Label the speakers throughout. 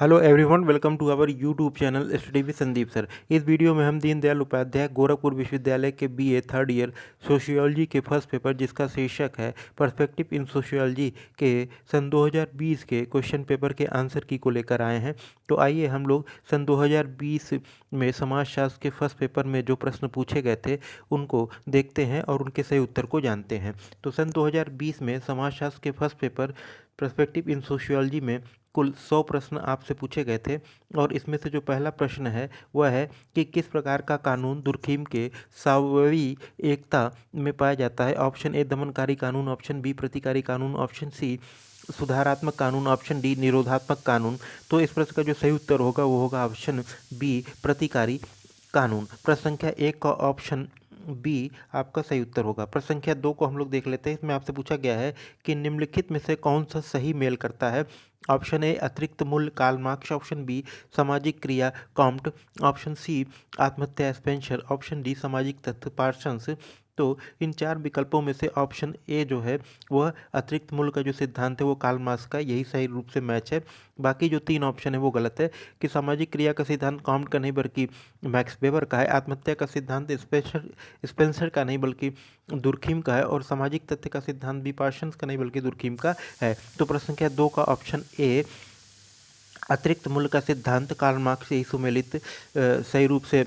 Speaker 1: Hello everyone, welcome to our YouTube channel study with Sandeep sir. इस वीडियो में हम दीनदयाल उपाध्याय गोरखपुर विश्वविद्यालय के बीए थर्ड ईयर सोशियोलॉजी के फर्स्ट पेपर, जिसका शीर्षक है पर्सपेक्टिव इन सोशियोलॉजी, के सन 2020 के क्वेश्चन पेपर के आंसर की को लेकर आए हैं। तो आइए हम लोग सन 2020 में समाजशास्त्र के फर्स्ट पेपर में जो प्रश्न पूछे गए थे उनको देखते हैं और उनके सही उत्तर को जानते हैं। तो सन 2020 में समाजशास्त्र के first paper perspective in sociology में कुल 100 प्रश्न आपसे पूछे गए थे। और इसमें से जो पहला प्रश्न है वह है कि किस प्रकार का कानून दुर्खिम के सावयवी एकता में पाया जाता है। ऑप्शन ए दमनकारी कानून, ऑप्शन बी प्रतिकारी कानून, ऑप्शन सी सुधारात्मक कानून, ऑप्शन डी निरोधात्मक कानून। तो इस प्रश्न का जो सही उत्तर होगा वो होगा ऑप्शन बी प्रतिकारी कानून। प्रश्न संख्या 1 का ऑप्शन बी आपका सही उत्तर होगा। प्रश्न संख्या 2 को हम लोग देख लेते हैं। इसमें आपसे पूछा गया है कि निम्नलिखित में से कौन सा सही मेल करता है। ऑप्शन ए अतिरिक्त मूल्य कार्ल मार्क्स, ऑप्शन बी सामाजिक क्रिया कॉम्ट, ऑप्शन सी आत्महत्या स्पेंसर, ऑप्शन डी सामाजिक तथ्य पार्सन्स। तो इन चार विकल्पों में से ऑप्शन ए जो है वह अतिरिक्त मूल्य का जो सिद्धांत है वो कार्ल मार्क्स का, यही सही रूप से मैच है। बाकी जो 3 ऑप्शन है वो गलत है कि सामाजिक क्रिया का सिद्धांत कॉम्ट का नहीं बल्कि मैक्स वेबर का है, आत्महत्या का सिद्धांत स्पेंसर का नहीं बल्कि दुर्खिम का है, और सामाजिक तथ्य का सिद्धांत भी पार्सन्स का नहीं बल्कि दुर्खिम का है। तो प्रश्न संख्या 2 का ऑप्शन ए अतिरिक्त मूल्य का सिद्धांत कार्ल मार्क्स से ही सही रूप से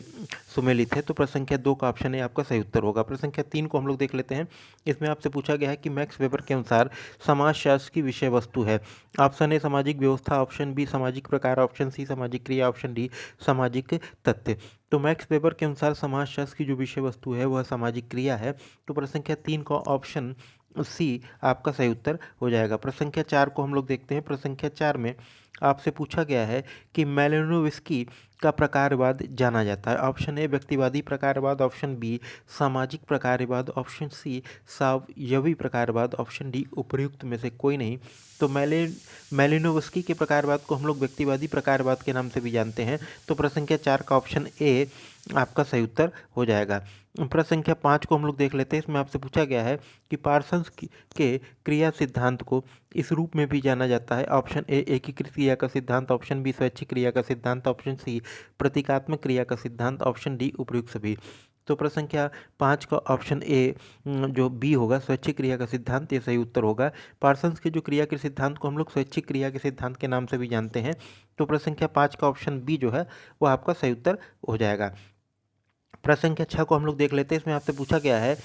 Speaker 1: सुमेलित है। तो प्रश्न संख्या 2 का ऑप्शन ए आपका सही उत्तर होगा। प्रश्न संख्या 3 को हम लोग देख लेते हैं। इसमें आपसे पूछा गया है कि मैक्स वेबर के अनुसार समाजशास्त्र की विषय वस्तु है। ऑप्शन ए सामाजिक व्यवस्था, ऑप्शन बी सामाजिक प्रकार, ऑप्शन सी सामाजिक क्रिया, ऑप्शन डी सामाजिक तथ्य। तो मैक्स वेबर के अनुसार समाजशास्त्र की जो विषय वस्तु है वह सामाजिक क्रिया है। तो प्रश्न संख्या 3 का ऑप्शन सी आपका सही उत्तर हो जाएगा। प्रश्न संख्या 4 को हम लोग देखते हैं। प्रश्न संख्या 4 में आपसे पूछा गया है कि मैलिनोव्स्की का प्रकारवाद जाना जाता है। ऑप्शन ए व्यक्तिवादी प्रकारवाद, ऑप्शन बी सामाजिक प्रकारवाद, ऑप्शन सी सावयवी प्रकारवाद, ऑप्शन डी उपर्युक्त में से कोई नहीं। तो मैलिनोव्स्की के प्रकारवाद को हम लोग व्यक्तिवादी प्रकारवाद के नाम से भी जानते हैं। तो प्रश्न संख्या 4 का ऑप्शन ए आपका सही उत्तर हो जाएगा। प्रश्न संख्या 5 को हम लोग देख लेते हैं। इसमें आपसे पूछा गया है कि पार्सन्स के क्रिया सिद्धांत को इस रूप में भी जाना जाता है। ऑप्शन ए एकीकृत क्रिया का सिद्धांत, ऑप्शन बी स्वैच्छिक क्रिया का सिद्धांत, ऑप्शन सी प्रतीकात्मक क्रिया का सिद्धांत, ऑप्शन डी उपर्युक्त सभी। तो प्रश्न संख्या 5 का ऑप्शन ए जो बी होगा स्वैच्छिक क्रिया का सिद्धांत, ये सही उत्तर होगा। पार्सन्स के जो क्रिया के सिद्धांत को हम लोग स्वैच्छिक क्रिया के सिद्धांत के नाम से भी जानते हैं। तो प्रश्न संख्या 5 का ऑप्शन बी जो है वो आपका सही उत्तर हो जाएगा। प्रश्न संख्या 6 को हम लोग देख लेते हैं। इसमें आपसे पूछा गया है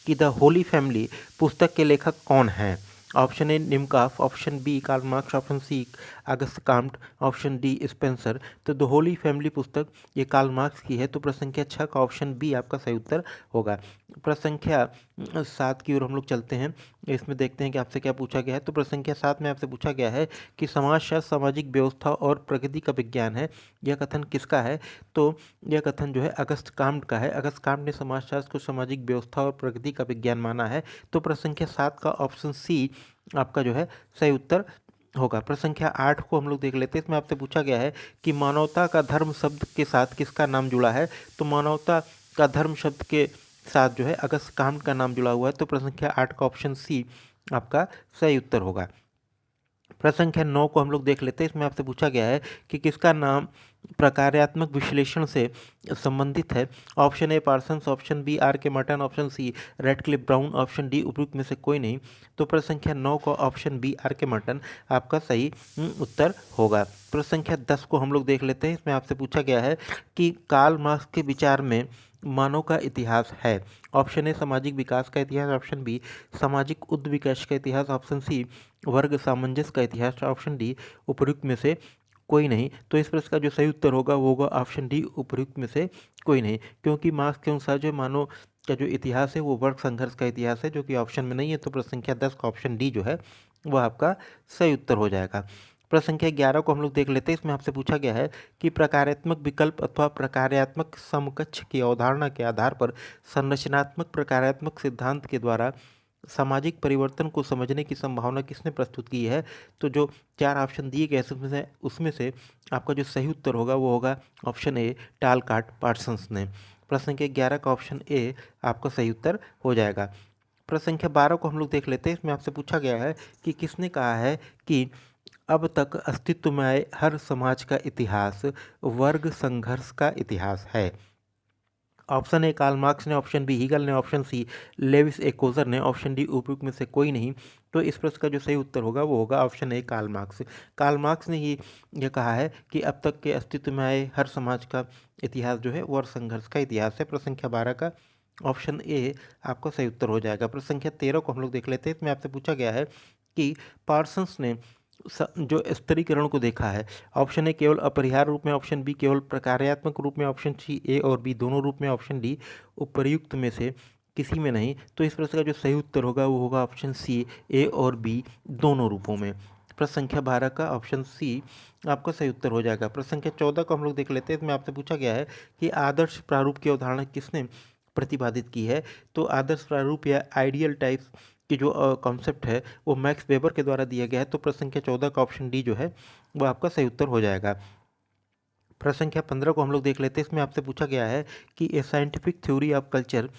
Speaker 1: कि द होली फैमिली पुस्तक के लेखक कौन हैं। Option A Nimkoff, option B Karl Marx, option C Auguste Comte, option D Spencer. तो द होली फैमिली पुस्तक ये कार्ल मार्क्स की है। तो प्रश्न संख्या 6 का ऑप्शन बी आपका सही उत्तर होगा। प्रश्न संख्या 7 की ओर हम लोग चलते हैं। इसमें देखते हैं कि आपसे क्या पूछा गया है। तो प्रश्न संख्या 7 में आपसे पूछा गया है कि समाजशास्त्र सामाजिक व्यवस्था और प्रकृति का विज्ञान है, यह कथन किसका है। तो यह कथन जो है अगस्त काम्ट का है। अगस्त काम्ट ने समाजशास्त्र को सामाजिक व्यवस्था और प्रकृति का विज्ञान माना है। तो प्रश्न संख्या 7 का ऑप्शन सी आपका जो है सही उत्तर होगा। प्रश्न संख्या 8 को हम लोग देख लेते हैं। इसमें आपसे पूछा गया है कि मानवता का धर्म शब्द के साथ किसका नाम जुड़ा है। तो मानवता का धर्म शब्द के साथ जो है अगस्त काम्ट का नाम जुड़ा हुआ है। तो प्रश्न संख्या 8 का ऑप्शन सी आपका सही उत्तर होगा। प्रश्न संख्या 9 को हम लोग देख लेते हैं। इसमें आपसे पूछा गया है कि किसका नाम प्रकार्यात्मक विश्लेषण से संबंधित है। Option A Parsons, option B R K Merton, option C Radcliffe Brown, option D उपयुक्त में से कोई नहीं। तो प्रश्न संख्या 9 को option B R K Merton आपका सही उत्तर होगा। प्रश्न संख्या 10 को हम लोग देख लेते हैं। इसमें आपसे पूछा गया है कि कार्ल मार्क्स के विचार में मानव का इतिहास है। ऑप्शन ए सामाजिक विकास का इतिहास, ऑप्शन बी सामाजिक उद्विकास का इतिहास, ऑप्शन सी वर्ग सामंजस्य का इतिहास, ऑप्शन डी उपर्युक्त में से कोई नहीं। तो इस प्रश्न का जो सही उत्तर होगा वो होगा ऑप्शन डी उपर्युक्त में से कोई नहीं, क्योंकि मार्क्स के अनुसार जो मानव का जो इतिहास है वो वर्ग संघर्ष का इतिहास है, जो कि ऑप्शन में नहीं है। तो प्रश्न संख्या 10 का ऑप्शन डी जो है वह आपका सही उत्तर हो जाएगा। प्रश्न संख्या 11 को हम लोग देख लेते हैं। इसमें आपसे पूछा गया है कि प्रकार्यात्मक विकल्प अथवा प्रकार्यात्मक समकक्ष की अवधारणा के आधार पर संरचनात्मक प्रकार्यात्मक सिद्धांत के द्वारा सामाजिक परिवर्तन को समझने की संभावना किसने प्रस्तुत की है। तो जो 4 ऑप्शन दिए गए उसमें से आपका जो सही उत्तर होगा वो होगा ऑप्शन ए टालकाट पार्सन्स ने। प्रश्न संख्या 11 का ऑप्शन ए आपका सही उत्तर हो जाएगा। प्रश्न संख्या 12 को हम लोग देख लेते हैं। इसमें आपसे पूछा गया है कि किसने कहा है कि अब तक अस्तित्व में आए हर समाज का इतिहास वर्ग संघर्ष का इतिहास है। ऑप्शन ए कार्ल मार्क्स ने, ऑप्शन बी हीगल ने, ऑप्शन सी लेविस ए कोजर ने, ऑप्शन डी उपयुक्त में से कोई नहीं। तो इस प्रश्न का जो सही उत्तर होगा वो होगा option A Karl Marx. Karl Marx ने ही ये कहा है कि अब तक के अस्तित्व में आए हर समाज का इतिहास जो है वर्ग संघर्ष का इतिहास है। प्रश्न संख्या 12 का ऑप्शन ए आपका सही उत्तर हो जाएगा। प्रश्न संख्या 13 को हम लोग देख लेते हैं। इसमें आपसे पूछा गया है कि पार्सन्स ने जो स्तरीकरण को देखा है, ऑप्शन ए केवल अपरिहार्य रूप में, ऑप्शन बी केवल प्रकार्यात्मक रूप में, ऑप्शन सी ए और बी दोनों रूप में, ऑप्शन डी उपर्युक्त में से किसी में नहीं। तो इस प्रश्न का जो सही उत्तर होगा वो होगा ऑप्शन सी ए और बी दोनों रूपों में। प्रश्न संख्या 12 का ऑप्शन सी आपका सही उत्तर हो जाएगा। प्रश्न संख्या 14 को हम लोग देख लेते हैं। इसमें आपसे पूछा गया है कि आदर्श प्रारूप की अवधारणा किसने प्रतिपादित की है। तो आदर्श प्रारूप या आइडियल टाइप्स की जो कॉन्सेप्ट है वो मैक्स वेबर के द्वारा दिया गया है। तो प्रश्न संख्या 14 का ऑप्शन डी जो है वो आपका सही उत्तर हो जाएगा। प्रश्न संख्या 15 को हम लोग देख लेते हैं। इसमें आपसे पूछा गया है कि ए साइंटिफिक थ्योरी ऑफ कल्चर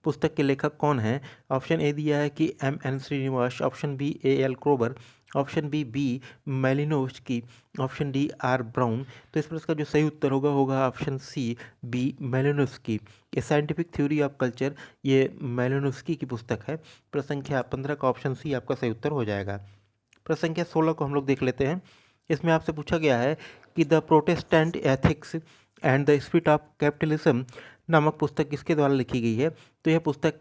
Speaker 1: पुस्तक के लेखक कौन है। ऑप्शन ए दिया है कि M.N. Srinivas, option B A.L. Kroeber, option B Malinowski, option D R Brown. तो इस प्रश्न का जो सही उत्तर होगा option C B Malinowski. A scientific theory of culture ये मेलिनोव्स्की की पुस्तक है। प्रश्न संख्या 15 का ऑप्शन सी आपका सही उत्तर हो जाएगा। प्रश्न संख्या 16 को हम लोग देख लेते हैं। इसमें आपसे पूछा गया है कि the Protestant ethics and the spirit of capitalism नामक पुस्तक किसके द्वारा लिखी गई है। तो यह पुस्तक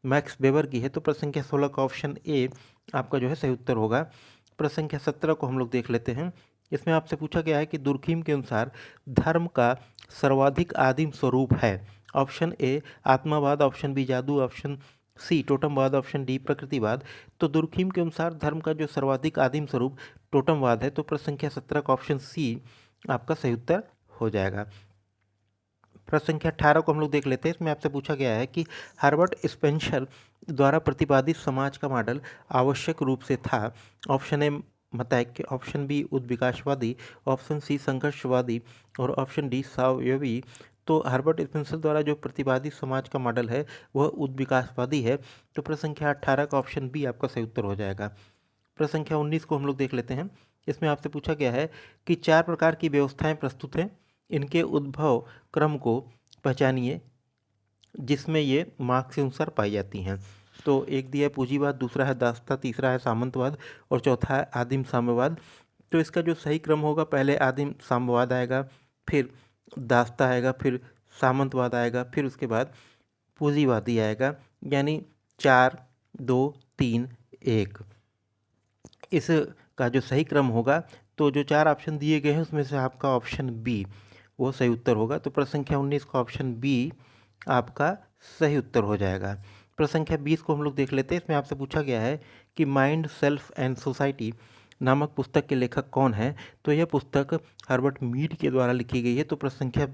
Speaker 1: मैक्स वेबर की है। तो प्रश्न संख्या 16 का ऑप्शन ए आपका जो है सही उत्तर होगा। प्रश्न संख्या 17 को हम लोग देख लेते हैं। इसमें आपसे पूछा गया है कि दुर्खीम के अनुसार धर्म का सर्वाधिक आदिम स्वरूप है। ऑप्शन ए आत्मावाद, ऑप्शन बी जादू, ऑप्शन सी टोटमवाद, ऑप्शन डी प्रकृतिवाद। तो दुर्खीम के अनुसार धर्म का जो सर्वाधिक आदिम स्वरूप टोटमवाद है। तो प्रश्न संख्या 17 का ऑप्शन सी आपका सही उत्तर हो जाएगा। प्रश्न संख्या 18 को हम लोग देख लेते हैं। इसमें आपसे पूछा गया है कि हर्बर्ट स्पेंसर द्वारा प्रतिपादित समाज का मॉडल आवश्यक रूप से था। ऑप्शन ए मतैक्य, ऑप्शन बी उद्विकासवादी, ऑप्शन सी संघर्षवादी और ऑप्शन डी सावयवी। तो हर्बर्ट स्पेंसर द्वारा जो प्रतिपादित समाज का मॉडल है वह उद्विकासवादी है। तो प्रश्न संख्या 18 का ऑप्शन बी आपका सही उत्तर हो जाएगा। प्रश्न संख्या 19 को हम लोग देख लेते हैं। इसमें आपसे पूछा गया है कि 4 प्रकार की व्यवस्थाएं प्रस्तुत हैं, इनके उद्भव क्रम को पहचानिए जिसमें ये मार्क्स के अनुसार पाई जाती हैं। तो एक दिया है पूंजीवाद, दूसरा है दासता, तीसरा है सामंतवाद और चौथा है आदिम साम्यवाद। तो इसका जो सही क्रम होगा, पहले आदिम साम्यवाद आएगा, फिर दासता आएगा, फिर सामंतवाद आएगा, फिर उसके बाद पूंजीवादी आएगा, यानी 4 2 3 1। इसका जो सही क्रम होगा, तो जो 4 ऑप्शन दिए गए हैं उसमें से आपका ऑप्शन बी वो सही उत्तर होगा। तो प्रश्न संख्या 19 का ऑप्शन बी आपका सही उत्तर हो जाएगा। प्रश्न संख्या 20 को हम लोग देख लेते हैं। इसमें आपसे पूछा गया है कि माइंड, सेल्फ एंड सोसाइटी नामक पुस्तक के लेखक कौन है। तो यह पुस्तक हर्बर्ट मीड के द्वारा लिखी गई है। तो प्रश्न संख्या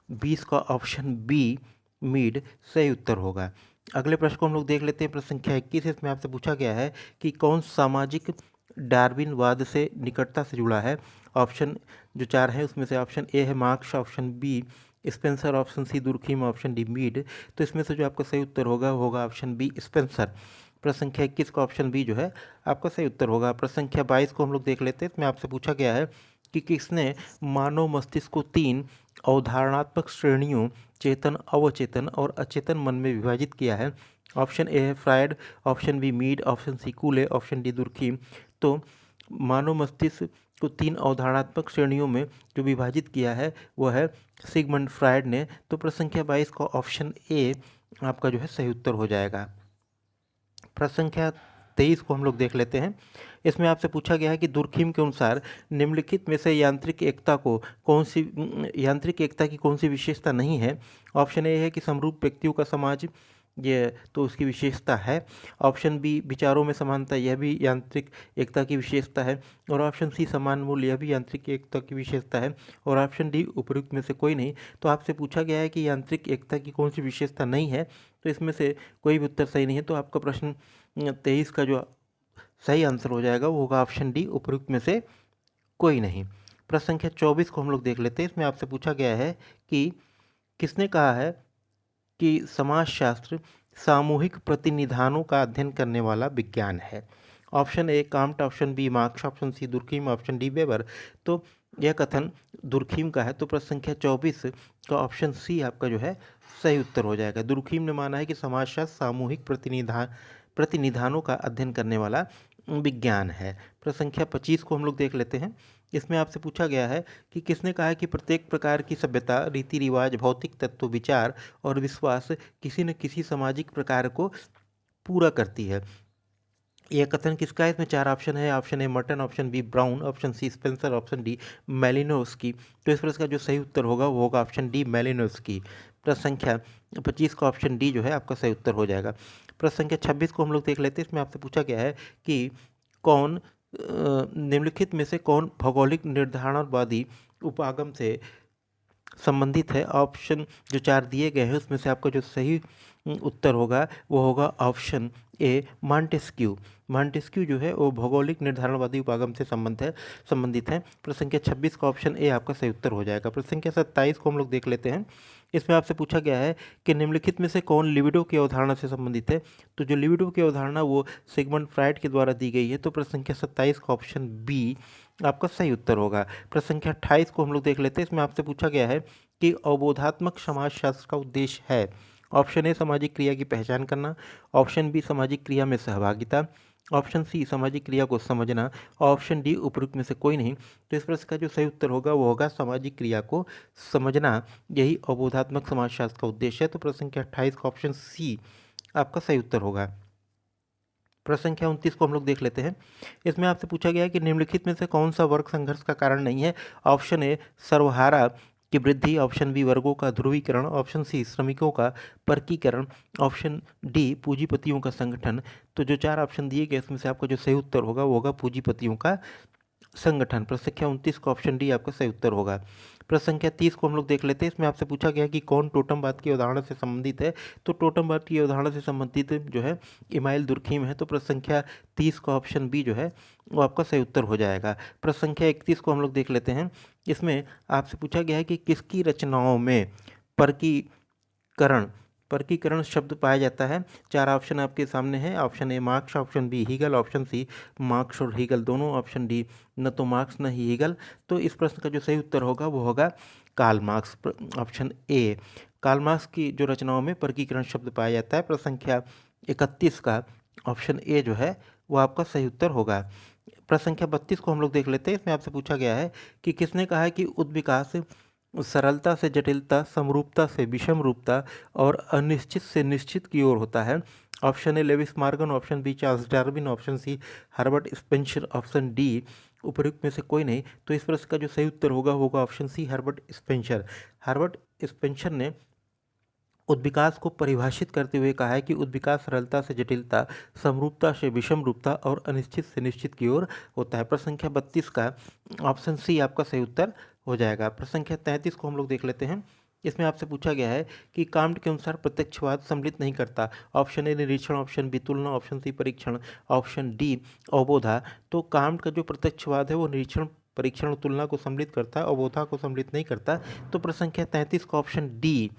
Speaker 1: 20 का ऑप्शन बी मीड सही उत्तर होगा। अगले प्रश्न को हम लोग देख लेते हैं। प्रश्न संख्या 21। इसमें आपसे पूछा गया है कि कौन सामाजिक डार्विनवाद से निकटता से जुड़ा है। ऑप्शन जो 4 है उसमें से ऑप्शन ए है Marx, option B Spencer, option C Durkheim, option D Mead. तो इसमें से जो आपका सही उत्तर होगा वो होगा ऑप्शन बी स्पेंसर। प्रश्न संख्या 21 का ऑप्शन बी जो है आपका सही उत्तर होगा। प्रश्न संख्या 22 को हम लोग देख लेते हैं। इसमें आपसे पूछा गया है कि किसने मानव मस्तिष्क को 3 अवधारणात्मक श्रेणियों चेतन, अवचेतन और अचेतन मन में विभाजित किया है। ऑप्शन ए है Freud, option B Mead, option C Cooley, option D Durkheim. तो मानव मस्तिष्क को 3 अवधारणात्मक श्रेणियों में जो विभाजित किया है वह है सिगमंड फ्रायड ने। तो प्रश्न संख्या 22 का ऑप्शन ए आपका जो है सही उत्तर हो जाएगा। प्रश्न संख्या 23 को हम लोग देख लेते हैं। इसमें आपसे पूछा गया है कि दुर्खीम के अनुसार निम्नलिखित में से यांत्रिक एकता की कौन सी विशेषता नहीं है। ऑप्शन ए है कि समरूप व्यक्तियों का समाज, ये तो उसकी विशेषता है। ऑप्शन बी विचारों में समानता, यह भी यांत्रिक एकता की विशेषता है। और ऑप्शन सी समान मूल्य, यह भी यांत्रिक एकता की विशेषता है। और ऑप्शन डी उपयुक्त में से कोई नहीं। तो आपसे पूछा गया है कि यांत्रिक एकता की कौन सी विशेषता नहीं है, तो इसमें से कोई भी उत्तर सही नहीं है। तो आपका प्रश्न 23 का जो सही आंसर हो जाएगा वो होगा ऑप्शन डी उपयुक्त में से कोई नहीं। प्रश्न संख्या 24 को हम लोग देख लेते हैं। इसमें आपसे पूछा गया है कि किसने कहा है कि समाजशास्त्र सामूहिक प्रतिनिधानों का अध्ययन करने वाला विज्ञान है। Option A Comte, option B Marx, option C Durkheim, option D Weber. तो यह कथन दुर्खीम का है, तो प्रश्न संख्या 24 का ऑप्शन सी आपका जो है सही उत्तर हो जाएगा। दुर्खीम ने माना है कि समाजशास्त्र सामूहिक प्रतिनिधानों का अध्ययन करने वाला विज्ञान है। प्रश्न संख्या 25 को हम लोग देख लेते हैं। इसमें आपसे पूछा गया है कि किसने कहा है कि प्रत्येक प्रकार की सभ्यता, रीति रिवाज, भौतिक तत्व, विचार और विश्वास किसी न किसी सामाजिक प्रकार को पूरा करती है। यह कथन किसका है? इसमें 4 ऑप्शन है। Option A Merton, option B Brown, option C Spencer, option D Malinowski. तो इस प्रश्न का जो सही उत्तर होगा वो होगा ऑप्शन डी मैलिनोव्स्की। प्रश्न संख्या 25 का ऑप्शन डी जो है आपका सही उत्तर हो जाएगा। प्रश्न संख्या 26 को हम लोग देख लेते हैं। इसमें आपसे पूछा गया है कि कौन निम्नलिखित में से कौन भौगोलिक निर्धारणवादी उपागम से संबंधित है। ऑप्शन जो 4 दिए गए हैं उसमें से आपका जो सही उत्तर होगा वो होगा ऑप्शन ए मॉन्टेस्क्यू। मॉन्टेस्क्यू जो है वो भौगोलिक निर्धारणवादी उपागम से संबंधित है। प्रश्न संख्या 26 का ऑप्शन ए आपका सही उत्तर हो जाएगा। प्रश्न संख्या 27 को हम लोग देख लेते हैं। इसमें आपसे पूछा गया है कि निम्नलिखित में से कौन लिबिडो की अवधारणा से संबंधित है। तो जो लिबिडो की अवधारणा वो सिगमंड फ्राइड के द्वारा दी गई है। तो प्रश्न संख्या 27 का ऑप्शन बी आपका सही उत्तर होगा। प्रश्न संख्या 28 को हम लोग देख लेते हैं। इसमें आपसे पूछा गया है कि अवबोधात्मक समाजशास्त्र का उद्देश्य है। ऑप्शन ए सामाजिक क्रिया की पहचान करना, ऑप्शन बी सामाजिक क्रिया में सहभागिता, ऑप्शन सी सामाजिक क्रिया को समझना, ऑप्शन डी उपरोक्त में से कोई नहीं। तो इस प्रश्न का जो सही उत्तर होगा वो होगा सामाजिक क्रिया को समझना। यही अवबोधात्मक समाजशास्त्र का उद्देश्य है। तो प्रश्न संख्या 28 का ऑप्शन सी आपका सही उत्तर होगा। प्रश्न संख्या 29 को हम लोग देख लेते हैं। इसमें आपसे पूछा गया है कि निम्नलिखित में से कौन सा वर्ग संघर्ष का कारण नहीं है। ऑप्शन ए सर्वहारा की वृद्धि, ऑप्शन बी वर्गों का ध्रुवीकरण, ऑप्शन सी श्रमिकों का वर्गीकरण, ऑप्शन डी पूंजीपतियों का संगठन। तो जो 4 ऑप्शन दिए गए इसमें से आपका जो सही उत्तर होगा वो होगा पूंजीपतियों का संगठन। प्रश्न संख्या 29 का ऑप्शन डी आपका सही उत्तर होगा। प्रश्न संख्या 30 को हम लोग देख लेते हैं। इसमें आपसे पूछा गया कि कौन टोटमवाद की अवधारणा से संबंधित है। तो टोटमवाद की अवधारणा से संबंधित जो है इमाइल दुर्खीम है। तो प्रश्न संख्या 30 का ऑप्शन बी जो है वो आपका सही उत्तर हो जाएगा। प्रश्न संख्या 31 को हम लोग देख लेते हैं। इसमें आपसे पूछा गया है कि किसकी रचनाओं में वर्गीकरण शब्द पाया जाता है। 4 ऑप्शन आपके सामने हैं। Option A Marx, option B Hegel, option C Marx और हीगल दोनों, ऑप्शन डी न तो मार्क्स न ही हीगल। तो इस प्रश्न का जो सही उत्तर होगा वो होगा Karl Marx. Option A Karl Marx की जो रचनाओं में वर्गीकरण शब्द पाया जाता है। प्रश्न संख्या 31 का ऑप्शन ए जो है वो आपका सही उत्तर होगा। प्रश्न संख्या 32 को हम लोग देख लेते हैं। इसमें आपसे पूछा गया है कि किसने कहा है कि उद्विकास सरलता से जटिलता, समरूपता से विषम रूपता और अनिश्चित से निश्चित की ओर होता है। Option A Lewis Morgan, option B Charles Darwin, option C Herbert Spencer, option D उपयुक्त में से कोई नहीं। तो इस प्रश्न का जो सही उत्तर होगा option C Herbert Spencer. Herbert Spencer ने उद्विकास को परिभाषित करते हुए कहा है कि उद्विकास सरलता से जटिलता, समरूपता से विषम रूपता और अनिश्चित से निश्चित की ओर होता है। प्रश्न संख्या 32 का ऑप्शन सी आपका सही उत्तर हो जाएगा। प्रश्न संख्या 33 को हम लोग देख लेते हैं। इसमें आपसे पूछा गया है कि कांट के अनुसार प्रत्यक्षवाद सम्मिलित नहीं करता। ऑप्शन ए निरीक्षण, ऑप्शन बी तुलना, ऑप्शन सी परीक्षण, ऑप्शन डी अवबोधा। तो कांट का जो प्रत्यक्षवाद है वो निरीक्षण, परीक्षण और तुलना को सम्मिलित करता है, अवबोधा को सम्मिलित नहीं करता। तो प्रश्न संख्या 33 का ऑप्शन डी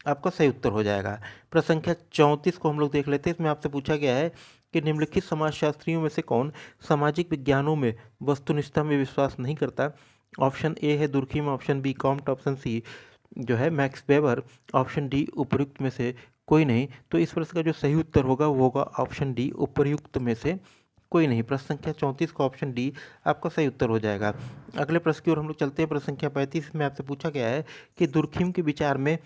Speaker 1: आपका सही उत्तर हो जाएगा। प्रश्न संख्या 34 को हम लोग देख लेते हैं। इसमें आपसे पूछा गया है कि निम्नलिखित समाजशास्त्रियों में से कौन सामाजिक विज्ञानों में वस्तुनिष्ठता में विश्वास नहीं करता। ऑप्शन ए है Durkheim, option B Comte, option C जो है मैक्स वेबर, ऑप्शन डी उपर्युक्त में से कोई नहीं। तो इस प्रश्न का जो सही उत्तर होगा वो होगा ऑप्शन डी उपर्युक्त में से कोई नहीं। प्रश्न संख्या 34 का ऑप्शन डी आपका सही उत्तर हो जाएगा। अगले प्रश्न की ओर हम लोग चलते हैं। प्रश्न संख्या 35 में आपसे पूछा गया है कि दुर्खीम के विचार में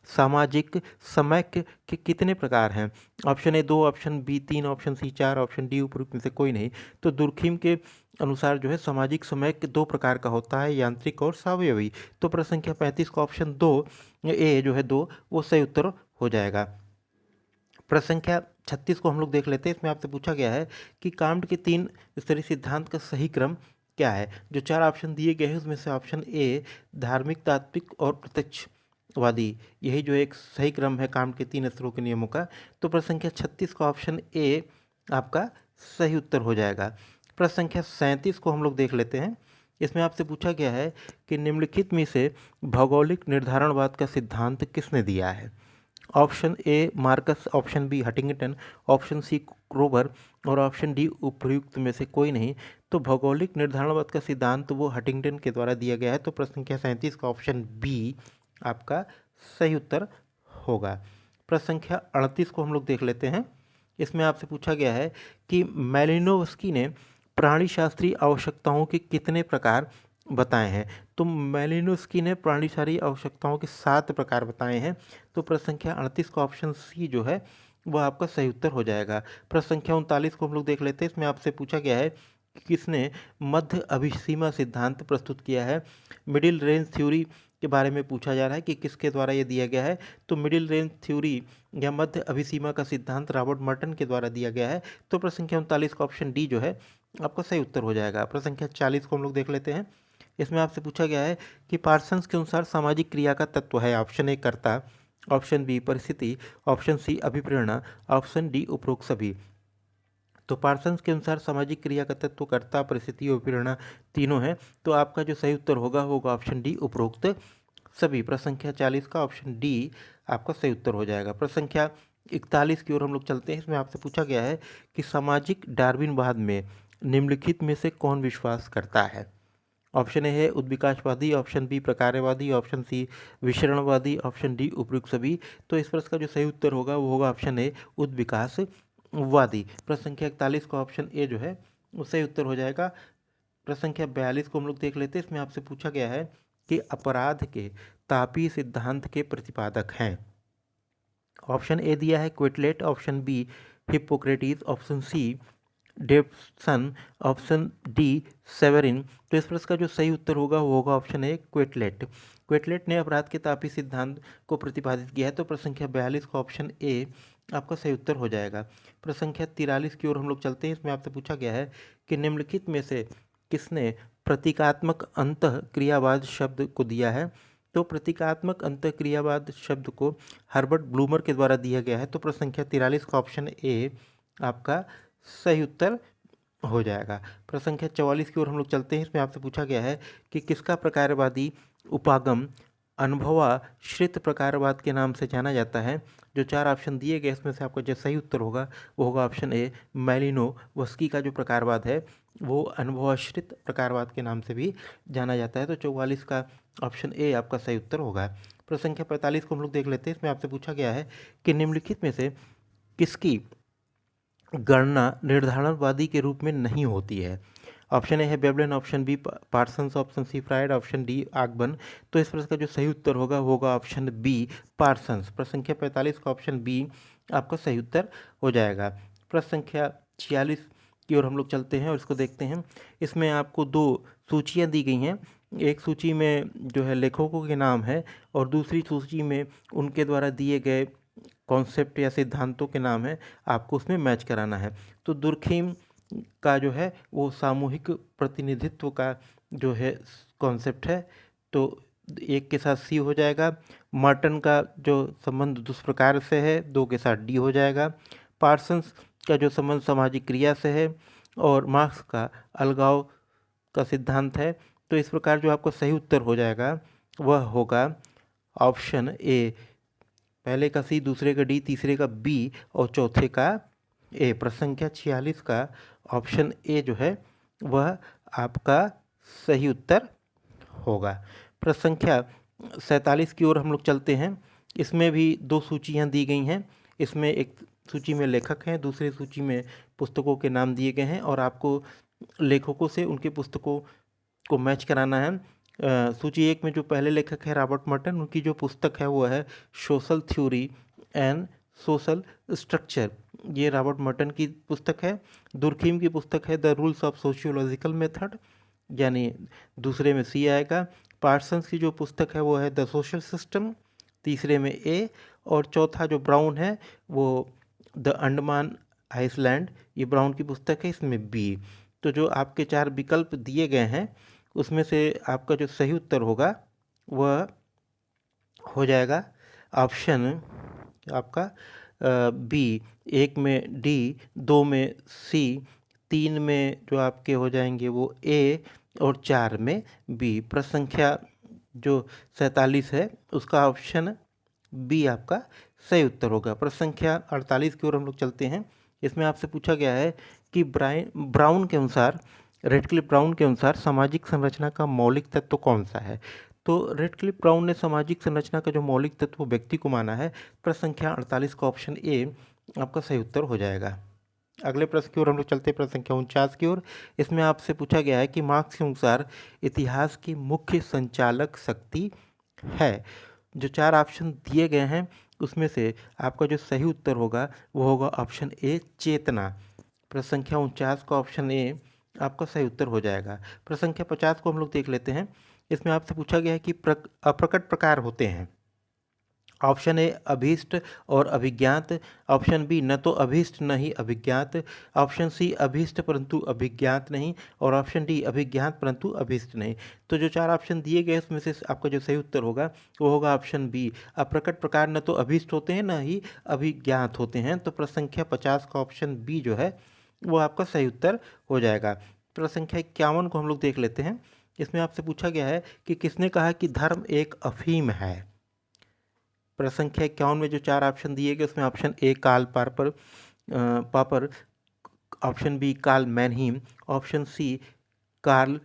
Speaker 1: सामाजिक समय के कितने प्रकार हैं। Option A 2, option B 3, option C 4, option D उपयुक्त में से कोई नहीं। तो दुर्खीम के अनुसार जो है सामाजिक समय के 2 प्रकार का होता है, यांत्रिक और सावयवी। तो प्रश्न संख्या 35 का ऑप्शन 2 ए जो है 2 वो सही उत्तर हो जाएगा। प्रश्न संख्या 36 को हम लोग देख लेते हैं। इसमें आपसे पूछा गया है कि कांट के 3 स्तरीय सिद्धांत का सही क्रम क्या है। जो 4 ऑप्शन दिए गए हैं उसमें से ऑप्शन ए धार्मिक, तात्विक और प्रत्यक्षवादी, यही जो एक सही क्रम है कांट के 3 स्तरों के नियमों का। तो प्रश्न संख्या 36 का ऑप्शन ए आपका सही उत्तर हो जाएगा। प्रश्न संख्या 37 को हम लोग देख लेते हैं। इसमें आपसे पूछा गया है कि निम्नलिखित में से भौगोलिक निर्धारणवाद का सिद्धांत किसने दिया है। Option A Marcus, option B Huntington, option C Kroeber और ऑप्शन डी उपर्युक्त में से कोई नहीं। तो भौगोलिक निर्धारणवाद का सिद्धांत वो हंटिंगटन के द्वारा दिया गया है। तो प्रश्न संख्या 37 का ऑप्शन बी आपका सही उत्तर होगा। प्रश्न संख्या 38 को हम लोग देख लेते हैं। इसमें आपसे पूछा गया है कि मैलिनोव्स्की ने प्राणीशास्त्रीय आवश्यकताओं के कितने प्रकार बताए हैं। तो मैलिनोव्स्की ने प्राणीशास्त्रीय आवश्यकताओं के 7 प्रकार बताए हैं। तो प्रश्न संख्या 38 का ऑप्शन सी जो है वह आपका सही उत्तर हो जाएगा। प्रश्न संख्या 39 को हम लोग देख लेते हैं। इसमें आपसे पूछा गया है कि किसने मध्य अभिसीमा सिद्धांत प्रस्तुत किया है। मिडिल रेंज थ्योरी के बारे में पूछा जा रहा है कि किसके द्वारा ये दिया गया है। तो मिडिल रेंज थ्योरी या मध्य अभिसीमा का सिद्धांत रॉबर्ट मर्टन के द्वारा दिया गया है। तो प्रश्न संख्या 39 का ऑप्शन डी जो है आपका सही उत्तर हो जाएगा। प्रश्न संख्या 40 को हम लोग देख लेते हैं। इसमें आपसे पूछा गया है कि पार्सन्स के अनुसार सामाजिक क्रिया का तत्व है। ऑप्शन ए कर्ता, ऑप्शन बी परिस्थिति, ऑप्शन सी अभिप्रेरणा, ऑप्शन डी उपरोक्त सभी। तो पार्सन्स के अनुसार सामाजिक क्रिया का तत्व कर्ता, परिस्थिति और प्रेरणा तीनों है। तो आपका जो सही उत्तर होगा ऑप्शन डी उपरोक्त सभी। प्रश्न संख्या 40 का ऑप्शन डी आपका सही उत्तर हो जाएगा। प्रश्न संख्या 41 की ओर हम लोग चलते हैं। इसमें आपसे पूछा गया है कि सामाजिक डार्विनवाद में निम्नलिखित में से कौन विश्वास करता है। ऑप्शन ए है उद्विकासवादी, ऑप्शन बी प्रकारवादी, ऑप्शन सी विशरणवादी, ऑप्शन डी उपयुक्त सभी। तो इस प्रश्न का जो सही उत्तर होगा वो होगा ऑप्शन ए उद्विकासवादी। प्रश्न संख्या 41 का ऑप्शन ए जो है वो सही उत्तर हो जाएगा। प्रश्न संख्या 42 को हम लोग देख लेते हैं। इसमें आपसे पूछा गया है कि अपराध के तापीय सिद्धांत के प्रतिपादक हैं। ऑप्शन ए दिया है Quetelet, option B Hippocrates, option C डेप्सन, ऑप्शन डी सेवेरिन। तो इस प्रश्न का जो सही उत्तर होगा वो होगा ऑप्शन ए क्विटलेट। क्विटलेट ने अपराध के तापीय सिद्धांत को प्रतिपादित किया है। तो प्रश्न संख्या 42 का ऑप्शन ए आपका सही उत्तर हो जाएगा। प्रश्न संख्या 43 की ओर हम लोग चलते हैं। इसमें आपसे पूछा गया है कि निम्नलिखित में से किसने प्रतीकात्मक अंतःक्रियावाद शब्द को दिया है। तो प्रतीकात्मक अंतःक्रियावाद शब्द को हर्बर्ट ब्लूमर के द्वारा दिया गया है। तो प्रश्न संख्या 43 का ऑप्शन ए आपका सही उत्तर हो जाएगा। प्रश्न संख्या 44 की ओर हम लोग चलते हैं। इसमें आपसे पूछा गया है कि किसका प्रकारवादी उपागम अनुभवाश्रित प्रकारवाद के नाम से जाना जाता है। जो 4 ऑप्शन दिए गए इसमें से आपका जो सही उत्तर होगा वो होगा ऑप्शन ए मैलिनोव्स्की का जो प्रकारवाद है वो अनुभवाश्रित प्रकारवाद के नाम से भी जाना जाता है। तो 44 का ऑप्शन ए आपका सही उत्तर होगा। प्रश्न संख्या 45 को हम लोग देख लेते हैं। इसमें आपसे पूछा गया है कि निम्नलिखित में से किसकी गणना निर्धारणवादी के रूप में नहीं होती है। ऑप्शन ए है Veblen, option B Parsons, option C Freud, option D Ogburn. तो इस प्रश्न का जो सही उत्तर होगा वो होगा ऑप्शन बी पार्सन्स। प्रश्न संख्या 45 का ऑप्शन बी आपका सही उत्तर हो जाएगा। प्रश्न संख्या 46 की ओर हम लोग चलते हैं और इसको देखते हैं। इसमें आपको 2 सूचियाँ दी गई हैं। एक सूची में जो है लेखकों के नाम है और दूसरी सूची में उनके द्वारा दिए गए कॉन्सेप्ट या सिद्धांतों के नाम है। आपको उसमें मैच कराना है। तो दुर्खीम का जो है वो सामूहिक प्रतिनिधित्व का जो है कॉन्सेप्ट है। तो एक के साथ सी हो जाएगा। मर्टन का जो संबंध दुष्प्रकार से है 2 के साथ डी हो जाएगा। पार्सन्स का जो संबंध सामाजिक क्रिया से है और मार्क्स का अलगाव का सिद्धांत है। तो इस प्रकार जो आपका सही उत्तर हो जाएगा वह होगा ऑप्शन ए, पहले का सी, दूसरे का डी, तीसरे का बी और चौथे का ए। प्रश्न संख्या 46 का ऑप्शन ए जो है वह आपका सही उत्तर होगा। प्रश्न संख्या 47 की ओर हम लोग चलते हैं। इसमें भी 2 सूचियाँ दी गई हैं। इसमें एक सूची में लेखक हैं, दूसरी सूची में पुस्तकों के नाम दिए गए हैं और आपको लेखकों से उनकी पुस्तकों को मैच कराना है। सूची 1 में जो पहले लेखक है रॉबर्ट मर्टन, उनकी जो पुस्तक है वो है social theory and social structure. ये रॉबर्ट मर्टन की पुस्तक है। दुर्खीम की पुस्तक है the rules of sociological method, यानी दूसरे में सी आएगा। पार्सन्स की जो पुस्तक है वो है द सोशल सिस्टम, तीसरे में ए। और चौथा जो ब्राउन है वो द अंडमान आइसलैंड, ये ब्राउन की पुस्तक है, इसमें बी। तो जो आपके 4 विकल्प दिए गए हैं उसमें से आपका जो सही उत्तर होगा वह हो जाएगा ऑप्शन आपका बी। 1 में डी, 2 में सी, 3 में जो आपके हो जाएंगे वो ए और 4 में बी। प्रश्न संख्या जो 47 है उसका ऑप्शन बी आपका सही उत्तर होगा। प्रश्न संख्या 48 की ओर हम लोग चलते हैं। इसमें आपसे पूछा गया है कि ब्राउन के अनुसार, रेडक्लिफ ब्राउन के अनुसार सामाजिक संरचना का मौलिक तत्व कौन सा है। तो रेडक्लिफ ब्राउन ने सामाजिक संरचना का जो मौलिक तत्व व्यक्ति को माना है। प्रश्न संख्या 48 का ऑप्शन ए आपका सही उत्तर हो जाएगा। अगले प्रश्न की ओर हम लोग चलते हैं, प्रश्न संख्या 49 की ओर। इसमें आपसे पूछा गया है कि मार्क्स के अनुसार इतिहास की मुख्य संचालक शक्ति है। जो 4 ऑप्शन दिए गए हैं उसमें से आपका जो सही उत्तर होगा वो होगा ऑप्शन ए चेतना। प्रश्न संख्या 49 का ऑप्शन ए आपका सही उत्तर हो जाएगा। प्रश्न संख्या 50 को हम लोग देख लेते हैं। इसमें आपसे पूछा गया है कि अप्रकट प्रकार होते हैं। ऑप्शन ए अभीष्ट और अभिज्ञात, ऑप्शन बी न तो अभीष्ट न ही अभिज्ञात, ऑप्शन सी अभीष्ट परंतु अभिज्ञात नहीं, और ऑप्शन डी अभिज्ञात परंतु अभीष्ट नहीं। तो जो 4 ऑप्शन दिए गए उसमें से आपका जो सही उत्तर होगा वो होगा ऑप्शन बी। अप्रकट प्रकार न तो अभीष्ट होते हैं न ही अभिज्ञात होते हैं। तो प्रश्न संख्या 50 का ऑप्शन बी जो है वो आपका सही उत्तर हो जाएगा। प्रश्न संख्या 51 को हम लोग देख लेते हैं। इसमें आपसे पूछा गया है कि किसने कहा कि धर्म एक अफीम है। प्रश्न संख्या 51 में जो 4 ऑप्शन दिए गए उसमें option A Karl Popper, option B Karl Mannheim, option C Karl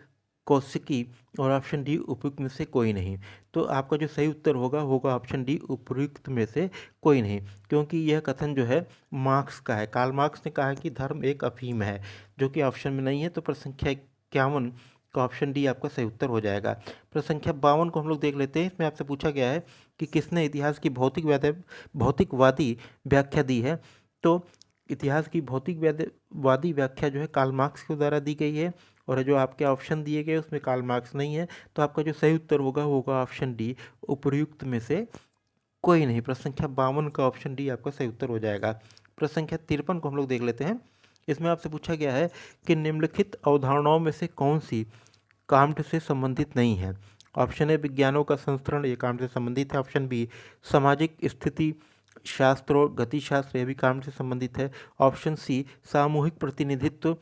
Speaker 1: कोस्की और ऑप्शन डी उपयुक्त में से कोई नहीं। तो आपका जो सही उत्तर होगा ऑप्शन डी उपयुक्त में से कोई नहीं, क्योंकि यह कथन जो है मार्क्स का है। कार्ल मार्क्स ने कहा कि धर्म एक अफीम है, जो कि ऑप्शन में नहीं है। तो प्रश्न संख्या 51 का ऑप्शन डी आपका सही उत्तर हो जाएगा। प्रश्न संख्या 52 को हम लोग देख लेते हैं। इसमें आपसे पूछा गया है कि किसने इतिहास की भौतिकवादी व्याख्या दी है। तो इतिहास की भौतिकवादी व्याख्या जो है कार्ल मार्क्स के द्वारा दी गई है, और जो आपके ऑप्शन दिए गए उसमें कार्ल मार्क्स नहीं है। तो आपका जो सही उत्तर होगा वो होगा ऑप्शन डी उपयुक्त में से कोई नहीं। प्रश्न संख्या 52 का ऑप्शन डी आपका सही उत्तर हो जाएगा। प्रश्न संख्या 53 को हम लोग देख लेते हैं। इसमें आपसे पूछा गया है कि निम्नलिखित अवधारणाओं में से कौन सी कांट से संबंधित नहीं है। ऑप्शन ए विज्ञानों का संस्करण, ये कांट से संबंधित है। ऑप्शन बी सामाजिक स्थिति शास्त्र और गतिशास्त्र, यह भी कांट से संबंधित है। ऑप्शन सी सामूहिक प्रतिनिधित्व,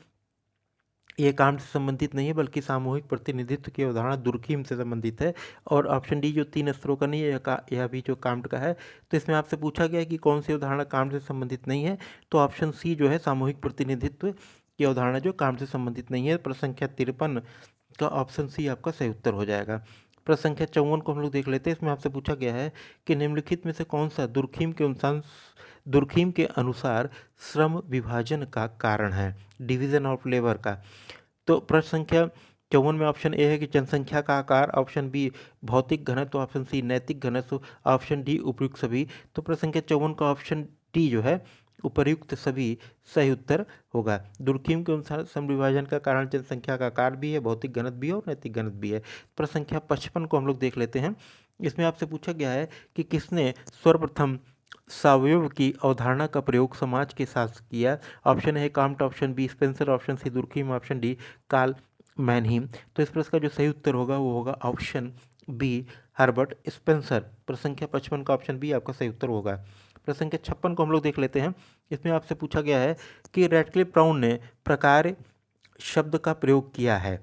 Speaker 1: ये कांट से संबंधित नहीं है बल्कि सामूहिक प्रतिनिधित्व की अवधारणा दुर्खीम से संबंधित है। और ऑप्शन डी जो 3 स्तरों का नहीं है यह भी जो कांट का है। तो इसमें आपसे पूछा गया है कि कौन सी अवधारणा कांट से संबंधित नहीं है। तो ऑप्शन सी जो है सामूहिक प्रतिनिधित्व की अवधारणा जो कांट से संबंधित नहीं है। प्रश्न संख्या 53 का ऑप्शन सी आपका सही उत्तर हो जाएगा। प्रश्न संख्या 54 को हम लोग देख लेते हैं। इसमें आपसे पूछा गया है कि निम्नलिखित में से कौन सा दुर्खीम के अनुसार श्रम विभाजन का कारण है, डिवीजन ऑफ लेबर का। तो प्रश्न संख्या 54 में ऑप्शन ए है कि जनसंख्या का आकार, ऑप्शन बी भौतिक घनत्व, ऑप्शन सी नैतिक घनत्व, ऑप्शन डी उपयुक्त सभी। तो प्रश्न संख्या 54 का ऑप्शन डी जो है उपर्युक्त सभी सही उत्तर होगा। दुर्खीम के अनुसार श्रम विभाजन का कारण जनसंख्या का आकार भी है, भौतिक घनत्व भी है और नैतिक घनत्व भी है। प्रश्न संख्या 55 को हम लोग देख लेते हैं। इसमें आपसे पूछा गया है कि किसने सर्वप्रथम सावयव की अवधारणा का प्रयोग समाज के साथ किया। Option A Comte, option B Spencer, option C Durkheim, option D Karl Mannheim. तो इस प्रश्न का जो सही उत्तर होगा वो होगा ऑप्शन बी हर्बर्ट स्पेंसर। प्रश्न संख्या 55 का ऑप्शन बी आपका सही उत्तर होगा। प्रश्न संख्या 56 को हम लोग देख लेते हैं। इसमें आपसे पूछा गया है कि रेडक्लिफ ब्राउन ने प्रकार शब्द का प्रयोग किया है।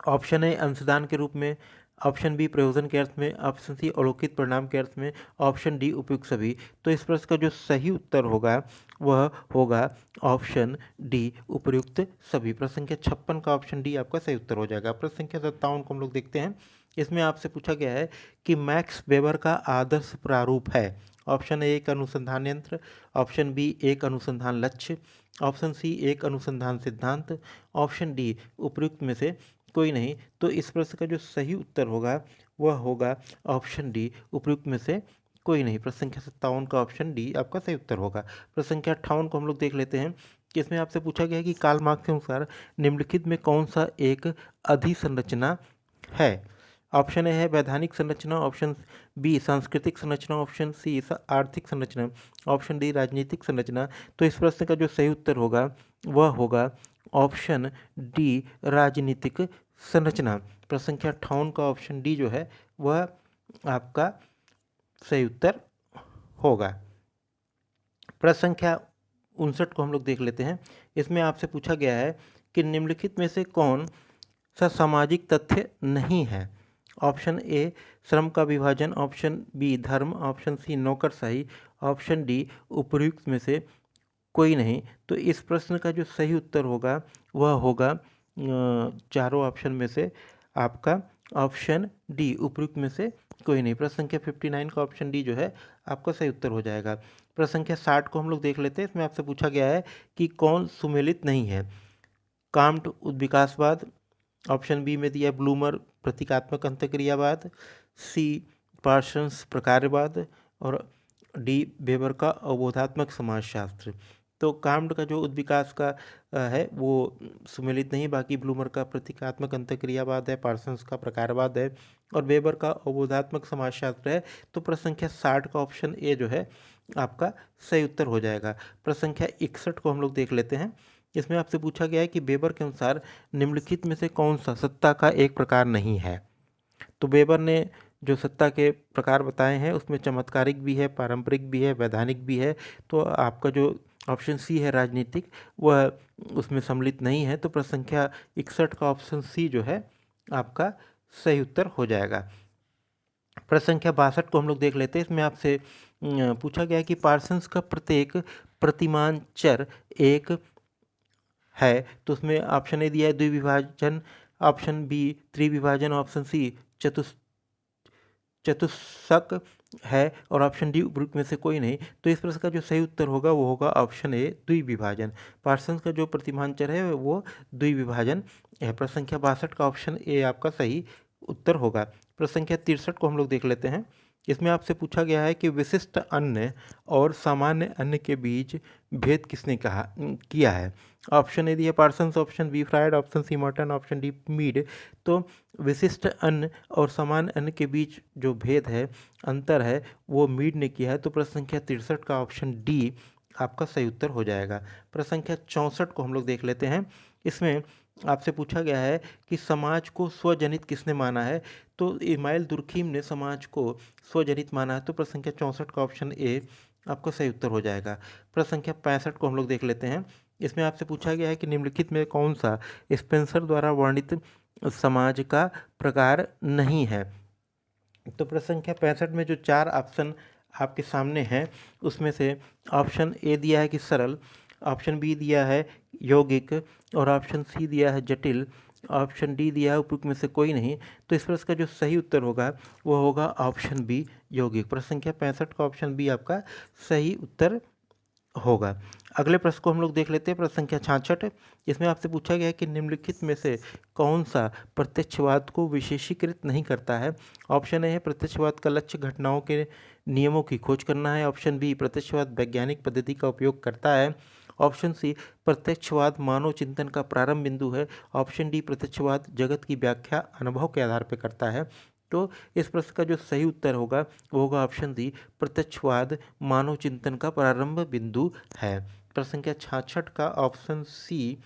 Speaker 1: ऑप्शन ए अंशदान के रूप में, ऑप्शन बी प्रयोजन के अर्थ में, ऑप्शन सी अलौकिक परिणाम के अर्थ में, ऑप्शन डी उपयुक्त सभी। तो इस प्रश्न का जो सही उत्तर होगा वह होगा ऑप्शन डी उपयुक्त सभी। प्रश्न संख्या 56 का ऑप्शन डी आपका सही उत्तर हो जाएगा। प्रश्न संख्या 57 को हम लोग देखते हैं। इसमें आपसे पूछा गया है कि मैक्स वेबर का आदर्श प्रारूप है। ऑप्शन ए एक अनुसंधान यंत्र, ऑप्शन बी एक अनुसंधान लक्ष्य, ऑप्शन सी एक अनुसंधान सिद्धांत, ऑप्शन डी उपयुक्त में से कोई नहीं। तो इस प्रश्न का जो सही उत्तर होगा वह होगा ऑप्शन डी उपयुक्त में से कोई नहीं। प्रश्न संख्या 57 का ऑप्शन डी आपका सही उत्तर होगा। प्रश्न संख्या 58 को हम लोग देख लेते हैं कि इसमें आपसे पूछा गया है कि कार्ल मार्क्स के अनुसार निम्नलिखित में कौन सा एक अधिसंरचना है। ऑप्शन ए है वैधानिक संरचना, ऑप्शन बी सांस्कृतिक संरचना, ऑप्शन सी आर्थिक संरचना, ऑप्शन डी राजनीतिक संरचना। तो इस प्रश्न का जो सही उत्तर होगा वह होगा ऑप्शन डी राजनीतिक संरचना। प्रश्न संख्या 58 का ऑप्शन डी जो है वह आपका सही उत्तर होगा। प्रश्न संख्या 59 को हम लोग देख लेते हैं। इसमें आपसे पूछा गया है कि निम्नलिखित में से कौन सा सामाजिक तथ्य नहीं है। ऑप्शन ए श्रम का विभाजन, ऑप्शन बी धर्म, ऑप्शन सी नौकरशाही, ऑप्शन डी उपर्युक्त में से कोई नहीं। तो इस प्रश्न का जो सही उत्तर होगा वह होगा चारों ऑप्शन में से आपका ऑप्शन डी, उपयुक्त में से कोई नहीं। प्रश्न संख्या 59 का ऑप्शन डी जो है आपका सही उत्तर हो जाएगा। प्रश्न संख्या 60 को हम लोग देख लेते हैं। इसमें आपसे पूछा गया है कि कौन सुमेलित नहीं है। कांट उद्विकासवाद, ऑप्शन बी में दिया ब्लूमर प्रतीकात्मक अंतःक्रियावाद, सी पार्सन्स प्रकारवाद, और डी वेबर का अवबोधात्मक समाजशास्त्र। तो कांट का जो उद्विकास का है वो सुमेलित नहीं, बाकी ब्लूमर का प्रतीकात्मक अंतःक्रियावाद है, पार्सन्स का प्रकारवाद है, और वेबर का अवबोधात्मक समाजशास्त्र है। तो प्रश्न संख्या 60 का ऑप्शन ए जो है आपका सही उत्तर हो जाएगा। प्रश्न संख्या 61 को हम लोग देख लेते हैं। इसमें आपसे पूछा गया है कि वेबर के अनुसार निम्नलिखित में से कौन सा सत्ता का एक प्रकार नहीं है। तो वेबर ने जो सत्ता के प्रकार बताए हैं उसमें चमत्कारिक भी है, पारंपरिक भी है, वैधानिक भी है। तो आपका जो ऑप्शन सी है राजनीतिक, वह उसमें सम्मिलित नहीं है। तो प्रश्न संख्या 61 का ऑप्शन सी जो है आपका सही उत्तर हो जाएगा। प्रश्न संख्या 62 को हम लोग देख लेते हैं। इसमें आपसे पूछा गया है कि पार्सन्स का प्रत्येक प्रतिमान चर एक है। तो उसमें ऑप्शन ए दिया है द्विविभाजन, ऑप्शन बी त्रिविभाजन, ऑप्शन सी चतुष्क है, और ऑप्शन डी उपयुक्त में से कोई नहीं। तो इस प्रश्न का जो सही उत्तर होगा वो होगा ऑप्शन ए द्विविभाजन। पार्सन्स का जो प्रतिमांचर है वो द्विविभाजन है। प्रश्न संख्या 62 का ऑप्शन ए आपका सही उत्तर होगा। प्रश्न संख्या 63 को हम लोग देख लेते हैं। इसमें आपसे पूछा गया है कि विशिष्ट अन्न और सामान्य अन्न के बीच भेद किसने किया है। ऑप्शन ए दिया Parsons, option B Freud, option C Merton, option D Mead. तो विशिष्ट अन्न और सामान्य अन्न के बीच जो भेद है, अंतर है, वो मीड ने किया है। तो प्रश्न संख्या 63 का ऑप्शन डी आपका सही उत्तर हो जाएगा। प्रश्न संख्या 64 को हम लोग देख लेते हैं। इसमें आपसे पूछा गया है कि समाज को स्वजनित किसने माना है। तो इमाइल दुर्खीम ने समाज को स्वजनित माना है। तो प्रश्न संख्या 64 का ऑप्शन ए आपका सही उत्तर हो जाएगा। प्रश्न संख्या 65 को हम लोग देख लेते हैं। इसमें आपसे पूछा गया है कि निम्नलिखित में कौन सा स्पेंसर द्वारा वर्णित समाज का प्रकार नहीं है। तो प्रश्न संख्या 65 में जो 4 ऑप्शन आपके सामने हैं उसमें से ऑप्शन ए दिया है कि सरल, ऑप्शन बी दिया है यौगिक, और ऑप्शन सी दिया है जटिल, ऑप्शन डी दिया है उपयुक्त में से कोई नहीं। तो इस प्रश्न का जो सही उत्तर होगा वो होगा ऑप्शन बी यौगिक। प्रश्न संख्या 65 का ऑप्शन बी आपका सही उत्तर होगा। अगले प्रश्न को हम लोग देख लेते हैं। प्रश्न संख्या 66, इसमें आपसे पूछा गया है कि निम्नलिखित में से कौन सा प्रत्यक्षवाद को विशेषीकृत नहीं करता है। ऑप्शन ए है प्रत्यक्षवाद का लक्ष्य घटनाओं के नियमों की खोज करना है, ऑप्शन बी प्रत्यक्षवाद वैज्ञानिक पद्धति का उपयोग करता है, ऑप्शन सी प्रत्यक्षवाद मानव चिंतन का प्रारंभ बिंदु है, ऑप्शन डी प्रत्यक्षवाद जगत की व्याख्या अनुभव के आधार पर करता है। तो इस प्रश्न का जो सही उत्तर होगा वो होगा ऑप्शन डी प्रत्यक्षवाद मानव चिंतन का प्रारंभ बिंदु है। प्रश्न संख्या 66 का ऑप्शन सी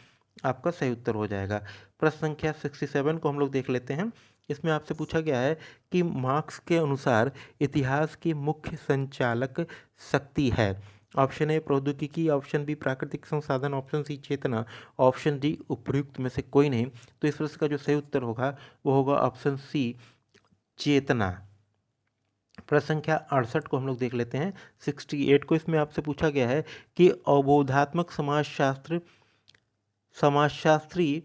Speaker 1: आपका सही उत्तर हो जाएगा। प्रश्न संख्या 67 को हम लोग देख लेते हैं। इसमें आपसे पूछा गया है कि मार्क्स के अनुसार इतिहास की मुख्य संचालक शक्ति है। ऑप्शन ए प्रौद्योगिकी, ऑप्शन बी प्राकृतिक संसाधन, ऑप्शन सी चेतना, ऑप्शन डी उपयुक्त में से कोई नहीं। तो इस प्रश्न का जो सही उत्तर होगा वो होगा ऑप्शन सी चेतना। प्रश्न संख्या 68 को हम लोग देख लेते हैं। 68 को इसमें आपसे पूछा गया है कि अवबोधात्मक समाजशास्त्री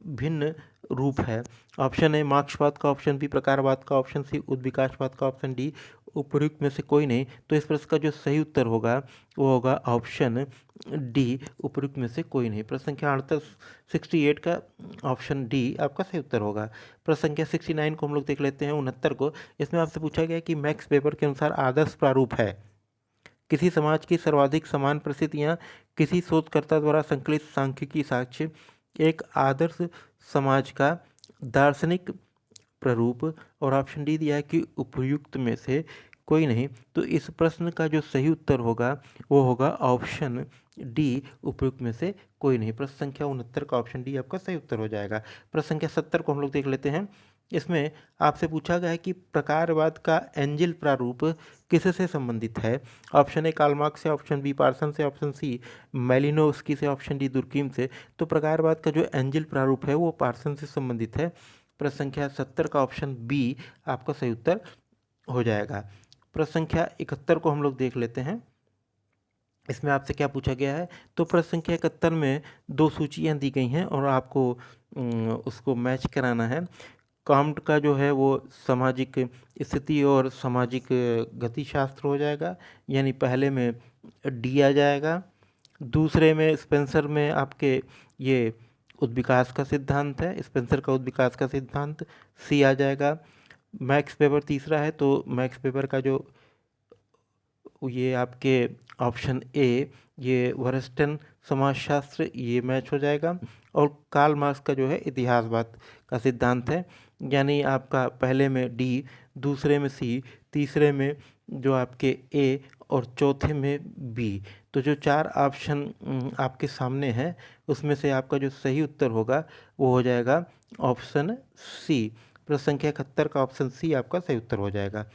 Speaker 1: भिन्न रूप है। ऑप्शन ए मार्क्सवाद का, ऑप्शन बी प्रकारवाद का, ऑप्शन सी उद्विकासवाद का, ऑप्शन डी उपयुक्त में से कोई नहीं। तो इस प्रश्न का जो सही उत्तर होगा वो होगा ऑप्शन डी उपयुक्त में से कोई नहीं। प्रश्न संख्या 68 का ऑप्शन डी आपका सही उत्तर होगा। प्रश्न संख्या 69 को हम लोग देख लेते हैं। 69 को इसमें आपसे पूछा गया कि मैक्स वेबर के अनुसार आदर्श प्रारूप है। किसी समाज की सर्वाधिक समान परिस्थितियाँ, किसी शोधकर्ता द्वारा संकलित सांख्यिकी साक्ष्य, एक आदर्श समाज का दार्शनिक प्रारूप, और ऑप्शन डी दिया है कि उपयुक्त में से कोई नहीं। तो इस प्रश्न का जो सही उत्तर होगा वो होगा ऑप्शन डी उपयुक्त में से कोई नहीं। प्रश्न संख्या 69 का ऑप्शन डी आपका सही उत्तर हो जाएगा। प्रश्न संख्या 70 को हम लोग देख लेते हैं। इसमें आपसे पूछा गया है कि प्रकारवाद का एंजिल प्रारूप किससे संबंधित है। ऑप्शन ए कार्ल मार्क्स से, ऑप्शन बी पार्सन से, ऑप्शन सी मेलिनोव्स्की से, ऑप्शन डी दुर्कीम से। तो प्रकारवाद का जो एंजिल प्रारूप है वो पार्सन से संबंधित है। प्रश्न संख्या 70 का ऑप्शन बी आपका सही उत्तर हो जाएगा। प्रश्न संख्या 71 को हम लोग देख लेते हैं। इसमें आपसे क्या पूछा गया है, तो प्रश्न संख्या 71 में दो सूचियाँ दी गई हैं और आपको उसको मैच कराना है। काउंट का जो है वो सामाजिक स्थिति और सामाजिक गतिशास्त्र हो जाएगा, यानी पहले में डी आ जाएगा। दूसरे में स्पेंसर में आपके ये उद्विकास का सिद्धांत है, स्पेंसर का उद्विकास का सिद्धांत सी आ जाएगा। मैक्स वेबर तीसरा है, तो मैक्स वेबर का जो ये आपके ऑप्शन ए ये वरस्टन समाजशास्त्र ये मैच हो जाएगा। और कार्ल मार्क्स का जो है इतिहासवाद का सिद्धांत है, यानी आपका पहले में डी, दूसरे में सी, तीसरे में जो आपके ए और चौथे में बी। तो जो चार ऑप्शन आपके सामने हैं उसमें से आपका जो सही उत्तर होगा वो हो जाएगा ऑप्शन सी। प्रश्न संख्या 71 का ऑप्शन सी आपका सही उत्तर हो जाएगा।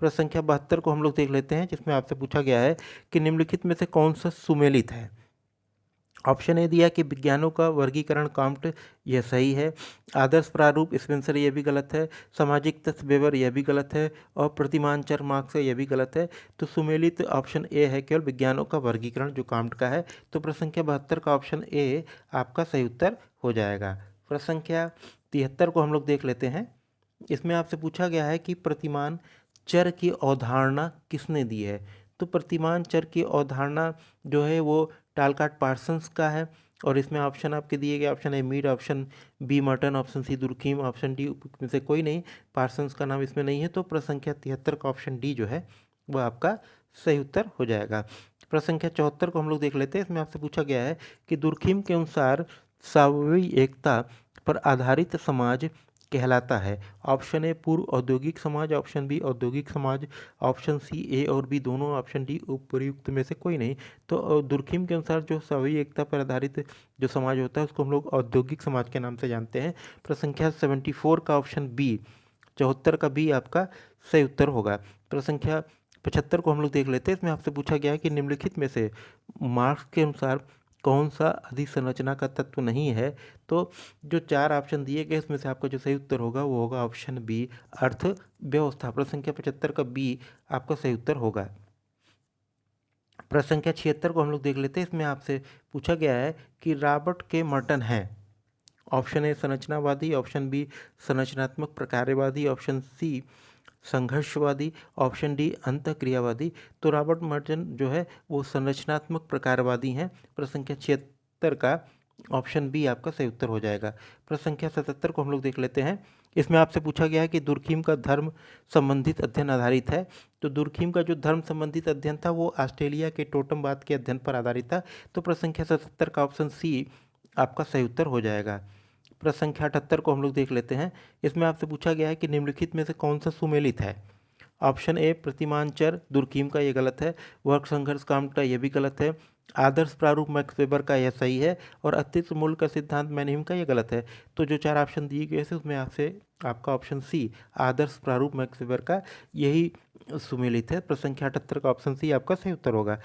Speaker 1: प्रश्न संख्या 72 को हम लोग देख लेते हैं, जिसमें आपसे पूछा गया है कि निम्नलिखित में से कौन सा सुमेलित है। ऑप्शन ए दिया कि विज्ञानों का वर्गीकरण काउंट, यह सही है। आदर्श प्रारूप स्पेंसर, यह भी गलत है। सामाजिक तथ्य वेबर, यह भी गलत है। और प्रतिमान चर मार्क्स, यह भी गलत है। तो सुमेलित ऑप्शन ए है केवल विज्ञानों का वर्गीकरण जो काउंट का है। तो प्रश्न संख्या 72 का ऑप्शन ए आपका सही उत्तर हो जाएगा। प्रश्न संख्या 73 को हम लोग देख लेते हैं। इसमें आपसे पूछा गया है कि प्रतिमान चर की अवधारणा किसने दी है। तो प्रतिमान चर की अवधारणा जो है वो टालकाट पार्सन्स का है। और इसमें ऑप्शन आपके दिए गए, option A Mead, option B Merton, option C Durkheim, option D में से कोई नहीं, पार्सन्स का नाम इसमें नहीं है। तो प्रश्न संख्या 73 का ऑप्शन डी जो है वह आपका सही उत्तर हो जाएगा। प्रश्न संख्या 74 को हम लोग देख लेते हैं। इसमें आपसे पूछा गया है कि दुर्कीम के अनुसार स्वाभाविक एकता पर आधारित समाज कहलाता है। ऑप्शन ए पूर्व औद्योगिक समाज, ऑप्शन बी औद्योगिक समाज, ऑप्शन सी ए और बी दोनों, ऑप्शन डी उपयुक्त में से कोई नहीं। तो दुर्कीम के अनुसार जो स्वाभाविक एकता पर आधारित जो समाज होता है उसको हम लोग औद्योगिक समाज के नाम से जानते हैं। प्रश्न संख्या 74 का ऑप्शन बी, 74 का बी आपका सही उत्तर होगा। प्रश्न संख्या 75 को हम लोग देख लेते हैं। इसमें आपसे पूछा गया है कि निम्नलिखित में से मार्क्स के अनुसार कौन सा अधिसंरचना का तत्व नहीं है। तो जो चार ऑप्शन दिए गए इसमें से आपका जो सही उत्तर होगा वो होगा ऑप्शन बी, अर्थव्यवस्था। प्रश्न संख्या 75 का बी आपका सही उत्तर होगा। प्रश्न संख्या 76 को हम लोग देख लेते हैं। इसमें आपसे पूछा गया है कि रॉबर्ट के मर्टन हैं। ऑप्शन ए संरचनावादी, ऑप्शन बी संरचनात्मक प्रकारवादी, ऑप्शन सी संघर्षवादी, ऑप्शन डी अंतःक्रियावादी। तो रॉबर्ट मर्टन जो है वो संरचनात्मक प्रकारवादी हैं। प्रश्न संख्या 76 का ऑप्शन बी आपका सही उत्तर हो जाएगा। प्रश्न संख्या 77 को हम लोग देख लेते हैं। इसमें आपसे पूछा गया है कि दुर्कीम का धर्म संबंधित अध्ययन आधारित है। तो दुर्कीम का जो धर्म संबंधित अध्ययन था वो ऑस्ट्रेलिया के टोटमवाद के अध्ययन पर आधारित था। तो प्रश्न संख्या 77 का ऑप्शन सी आपका सही उत्तर हो जाएगा। प्रश्न संख्या 78 को हम लोग देख लेते हैं। इसमें आपसे पूछा गया है कि निम्नलिखित में से कौन सा सुमेलित है। ऑप्शन ए प्रतिमान चर दुर्कीम का, ये गलत है। वर्ग संघर्ष काउंट का, ये भी गलत है। आदर्श प्रारूप मैक्स वेबर का, यह सही है। और अस्तित्व मूल का सिद्धांत मैनहीम का, ये गलत है। तो जो चार ऑप्शन दिए गए थे उसमें आपसे आपका ऑप्शन सी आदर्श प्रारूप मैक्स वेबर का यही सुमेलित है। प्रश्न संख्या 78 का ऑप्शन सी आपका सही उत्तर होगा।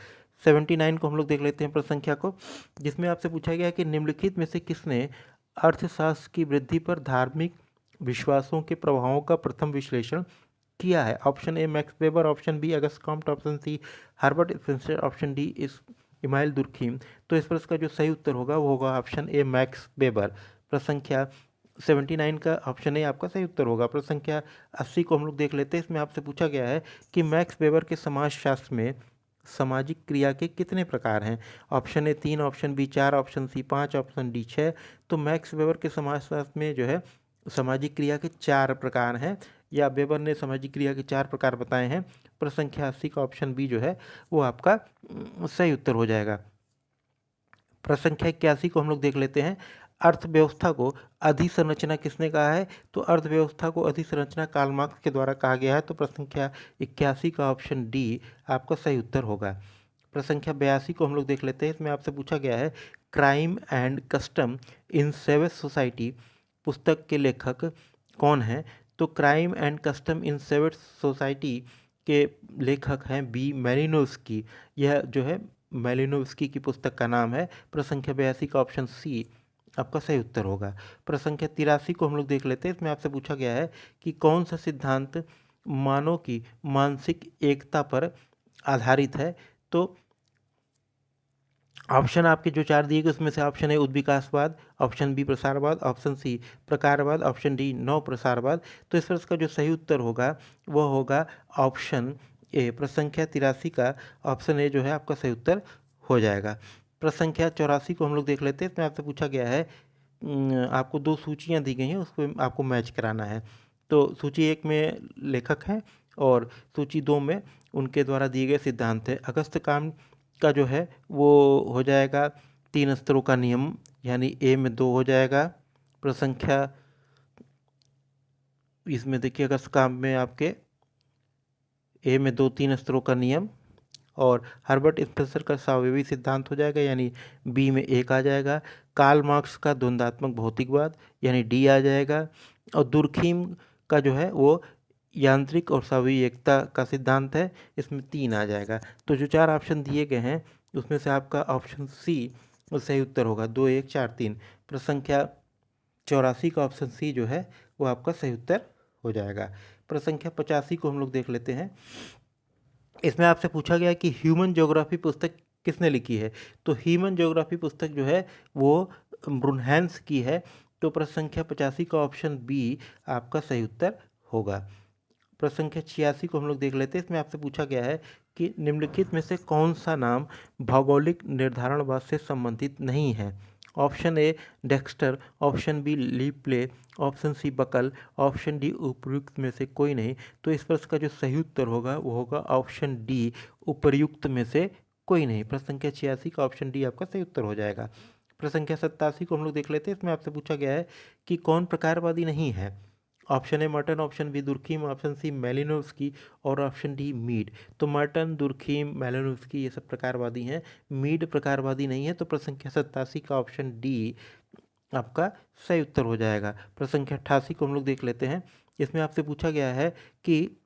Speaker 1: 79 को हम लोग देख लेते हैं प्रश्न संख्या को, जिसमें आपसे पूछा गया कि निम्नलिखित में से किसने अर्थशास्त्र की वृद्धि पर धार्मिक विश्वासों के प्रभावों का प्रथम विश्लेषण किया है। Option A Max Weber, option B Auguste Comte, option C Herbert Spencer, option D इस इमाइल दुर्कीम। तो इस प्रश्न का जो सही उत्तर होगा वो होगा ऑप्शन ए मैक्स वेबर। प्रश्न संख्या 79 का ऑप्शन ए आपका सही उत्तर होगा। प्रश्न संख्या 80 को हम लोग देख लेते हैं। इसमें आपसे पूछा गया है कि मैक्स वेबर के समाजशास्त्र में सामाजिक क्रिया के कितने प्रकार हैं। Option A 3, option B 4, option C 5, option D 6। तो मैक्स वेबर के समाजशास्त्र में जो है सामाजिक क्रिया के 4 प्रकार हैं, या वेबर ने सामाजिक क्रिया के 4 प्रकार बताए हैं। प्रश्न संख्या 80 का ऑप्शन बी जो है वो आपका सही उत्तर हो जाएगा। प्रश्न संख्या 81 को हम लोग देख लेते हैं। अर्थव्यवस्था को अधिसंरचना किसने कहा है। तो अर्थव्यवस्था को अधिसंरचना कार्ल मार्क्स के द्वारा कहा गया है। तो प्रश्न संख्या 81 का ऑप्शन डी आपका सही उत्तर होगा। प्रश्न संख्या 82 को हम लोग देख लेते हैं। इसमें आपसे पूछा गया है crime and custom in savage society पुस्तक के लेखक कौन हैं। तो crime and custom in savage society के लेखक हैं बी मेलिनोव्स्की। यह जो है मेलिनोव्स्की की पुस्तक का नाम है। प्रश्न संख्या 82 का ऑप्शन सी आपका सही उत्तर होगा। प्रश्न संख्या 83 को हम लोग देख लेते हैं। इसमें आपसे पूछा गया है कि कौन सा सिद्धांत मानव की मानसिक एकता पर आधारित है। तो ऑप्शन आपके जो 4 दिए गए उसमें से ऑप्शन ए उद्विकासवाद, ऑप्शन बी प्रसारवाद, ऑप्शन सी प्रकारवाद, ऑप्शन डी नव प्रसारवाद। तो इस प्रश्न का जो सही उत्तर होगा वह होगा ऑप्शन ए। प्रश्न संख्या 83 का ऑप्शन ए जो है आपका सही उत्तर हो जाएगा। प्रश्न संख्या 84 को हम लोग देख लेते हैं। इसमें आपसे पूछा गया है, आपको 2 सूचियाँ दी गई हैं, उसको आपको मैच कराना है। तो सूची 1 में लेखक हैं और सूची 2 में उनके द्वारा दिए गए सिद्धांत है। अगस्त काम का जो है वो हो जाएगा 3 स्तरों का नियम, यानी ए में 2 हो जाएगा। प्रश्न संख्या इसमें देखिए अगस्त काम में आपके ए में 2-3 स्तरों का नियम और हर्बर्ट स्पेंसर का सावयवी सिद्धांत हो जाएगा, यानी बी में 1 आ जाएगा। कार्ल मार्क्स का द्वंद्वात्मक भौतिकवाद, यानी डी आ जाएगा। और दुर्खीम का जो है वो यांत्रिक और सावयवी एकता का सिद्धांत है, इसमें 3 आ जाएगा। तो जो 4 ऑप्शन दिए गए हैं उसमें से आपका ऑप्शन सी सही उत्तर होगा, 2 1 4 3। प्रश्न संख्या 84 का ऑप्शन सी जो है वो आपका सही उत्तर हो जाएगा। प्रश्न संख्या 85 को हम लोग देख लेते हैं। इसमें आपसे पूछा गया है कि ह्यूमन ज्योग्राफी पुस्तक किसने लिखी है। तो ह्यूमन ज्योग्राफी पुस्तक जो है वो ब्रुनहेल्स की है। तो प्रश्न संख्या 85 का ऑप्शन बी आपका सही उत्तर होगा। प्रश्न संख्या 86 को हम लोग देख लेते हैं। इसमें आपसे पूछा गया है कि निम्नलिखित में से कौन सा नाम भौगोलिक निर्धारणवाद से संबंधित नहीं है। Option A Dexter, option B Le Play, option C Buckle, option D उपर्युक्त में से कोई नहीं। तो इस प्रश्न का जो सही उत्तर होगा वो होगा ऑप्शन डी उपर्युक्त में से कोई नहीं। प्रश्न संख्या 86 का ऑप्शन डी आपका सही उत्तर हो जाएगा। प्रश्न संख्या 87 को हम लोग देख लेते हैं। इसमें आपसे पूछा गया है कि कौन प्रकारवादी नहीं है। Option A Merton, option B Durkheim, option C Malinowski और ऑप्शन डी मीड। तो मर्टन, दुर्खीम, मेलिनोव्स्की ये सब प्रकारवादी हैं, मीड प्रकारवादी नहीं है। तो प्रश्न संख्या 87 का ऑप्शन डी आपका सही उत्तर हो जाएगा। प्रश्न संख्या 88 को हम लोग देख लेते हैं। इसमें आपसे पूछा गया है कि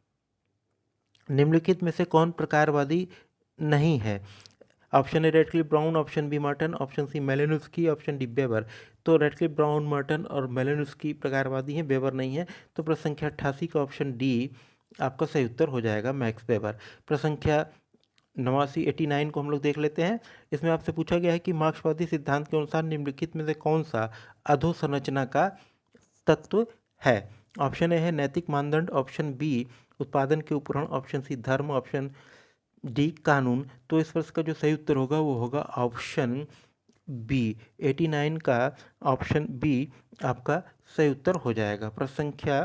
Speaker 1: निम्नलिखित में से कौन प्रकारवादी नहीं है। Option A Radcliffe Brown, option B Merton, option C Malinowski, option D Weber. तो रेडक्लिफ ब्राउन, मर्टन और मेलिनोव्स्की प्रकारवादी हैं, बेवर नहीं है। तो प्रश्न संख्या 88 का ऑप्शन डी आपका सही उत्तर हो जाएगा, मैक्स बेवर। प्रश्न संख्या 89 को हम लोग देख लेते हैं। इसमें आपसे पूछा गया है कि मार्क्सवादी सिद्धांत के अनुसार निम्नलिखित में से कौन सा अधोसंरचना का तत्व है। ऑप्शन ए है नैतिक मानदंड, ऑप्शन बी उत्पादन के उपकरण, ऑप्शन सी धर्म, ऑप्शन डी कानून। तो इस प्रश्न का जो सही उत्तर होगा वो होगा ऑप्शन बी। 89 का ऑप्शन बी आपका सही उत्तर हो जाएगा। प्रश्न संख्या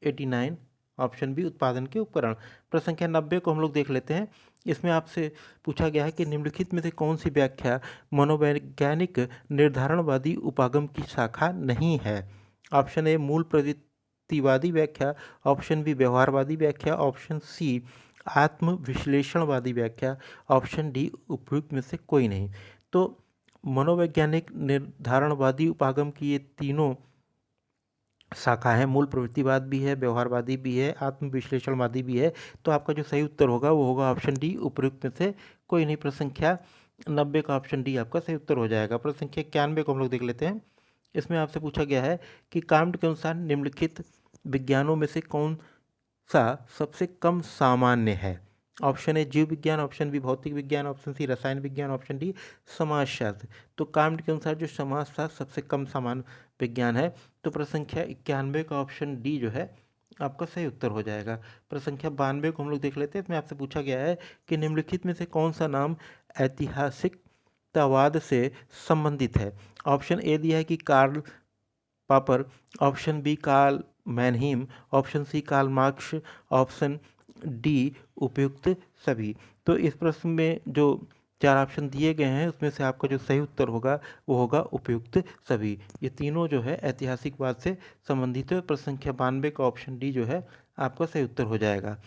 Speaker 1: 89 ऑप्शन बी उत्पादन के उपकरण। प्रश्न संख्या 90 को हम लोग देख लेते हैं। इसमें आपसे पूछा गया है कि निम्नलिखित में से कौन सी व्याख्या मनोवैज्ञानिक निर्धारणवादी उपागम की शाखा नहीं है। ऑप्शन ए मूल प्रवृत्तिवादी व्याख्या, ऑप्शन बी व्यवहारवादी व्याख्या, ऑप्शन सी आत्म विश्लेषणवादी व्याख्या, ऑप्शन डी उपयुक्त में से कोई नहीं। तो मनोवैज्ञानिक निर्धारणवादी उपागम की ये तीनों शाखा है, मूल प्रवृत्तिवाद भी है, व्यवहारवादी भी है, आत्म विश्लेषणवादी भी है। तो आपका जो सही उत्तर होगा वो होगा ऑप्शन डी उपयुक्त में से कोई नहीं। प्रश्न संख्या 90 का ऑप्शन डी आपका सही उत्तर हो जाएगा। प्रश्न संख्या 91 को हम लोग देख लेते हैं। इसमें आपसे पूछा गया है कि कांट के अनुसार निम्नलिखित विज्ञानों में से कौन सा सबसे कम सामान्य है। ऑप्शन ए जीव विज्ञान, ऑप्शन बी भौतिक विज्ञान, ऑप्शन सी रसायन विज्ञान, ऑप्शन डी समाजशास्त्र। तो कांट के अनुसार जो समाजशास्त्र सबसे कम सामान्य विज्ञान है। तो प्रश्न संख्या 91 का ऑप्शन डी जो है आपका सही उत्तर हो जाएगा। प्रश्न संख्या 92 को हम लोग देख लेते हैं। इसमें आपसे पूछा गया है कि निम्नलिखित में से कौन सा नाम ऐतिहासिकतावाद से संबंधित है। ऑप्शन ए दिया है कि Karl Popper, option B Karl Mannheim, option C Karl Marx, option D उपयुक्त सभी। तो इस प्रश्न में जो 4 ऑप्शन दिए गए हैं उसमें से आपका जो सही उत्तर होगा वो होगा उपयुक्त सभी। ये तीनों जो है ऐतिहासिकवाद से संबंधित है। प्रश्न संख्या 92 का ऑप्शन डी जो है आपका सही उत्तर हो जाएगा।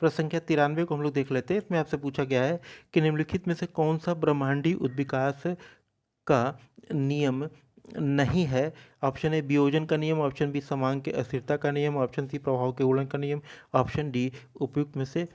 Speaker 1: प्रश्न संख्या 93 को हम लोग देख लेते हैं। इसमें आपसे पूछा गया है कि निम्नलिखित में से कौन सा ब्रह्मांडीय उद्विकास का नियम नहीं है। ऑप्शन ए वियोजन का नियम, ऑप्शन बी समांग के अस्थिरता का नियम, ऑप्शन सी प्रभाव के उलटन का नियम, ऑप्शन डी उपयुक्त में से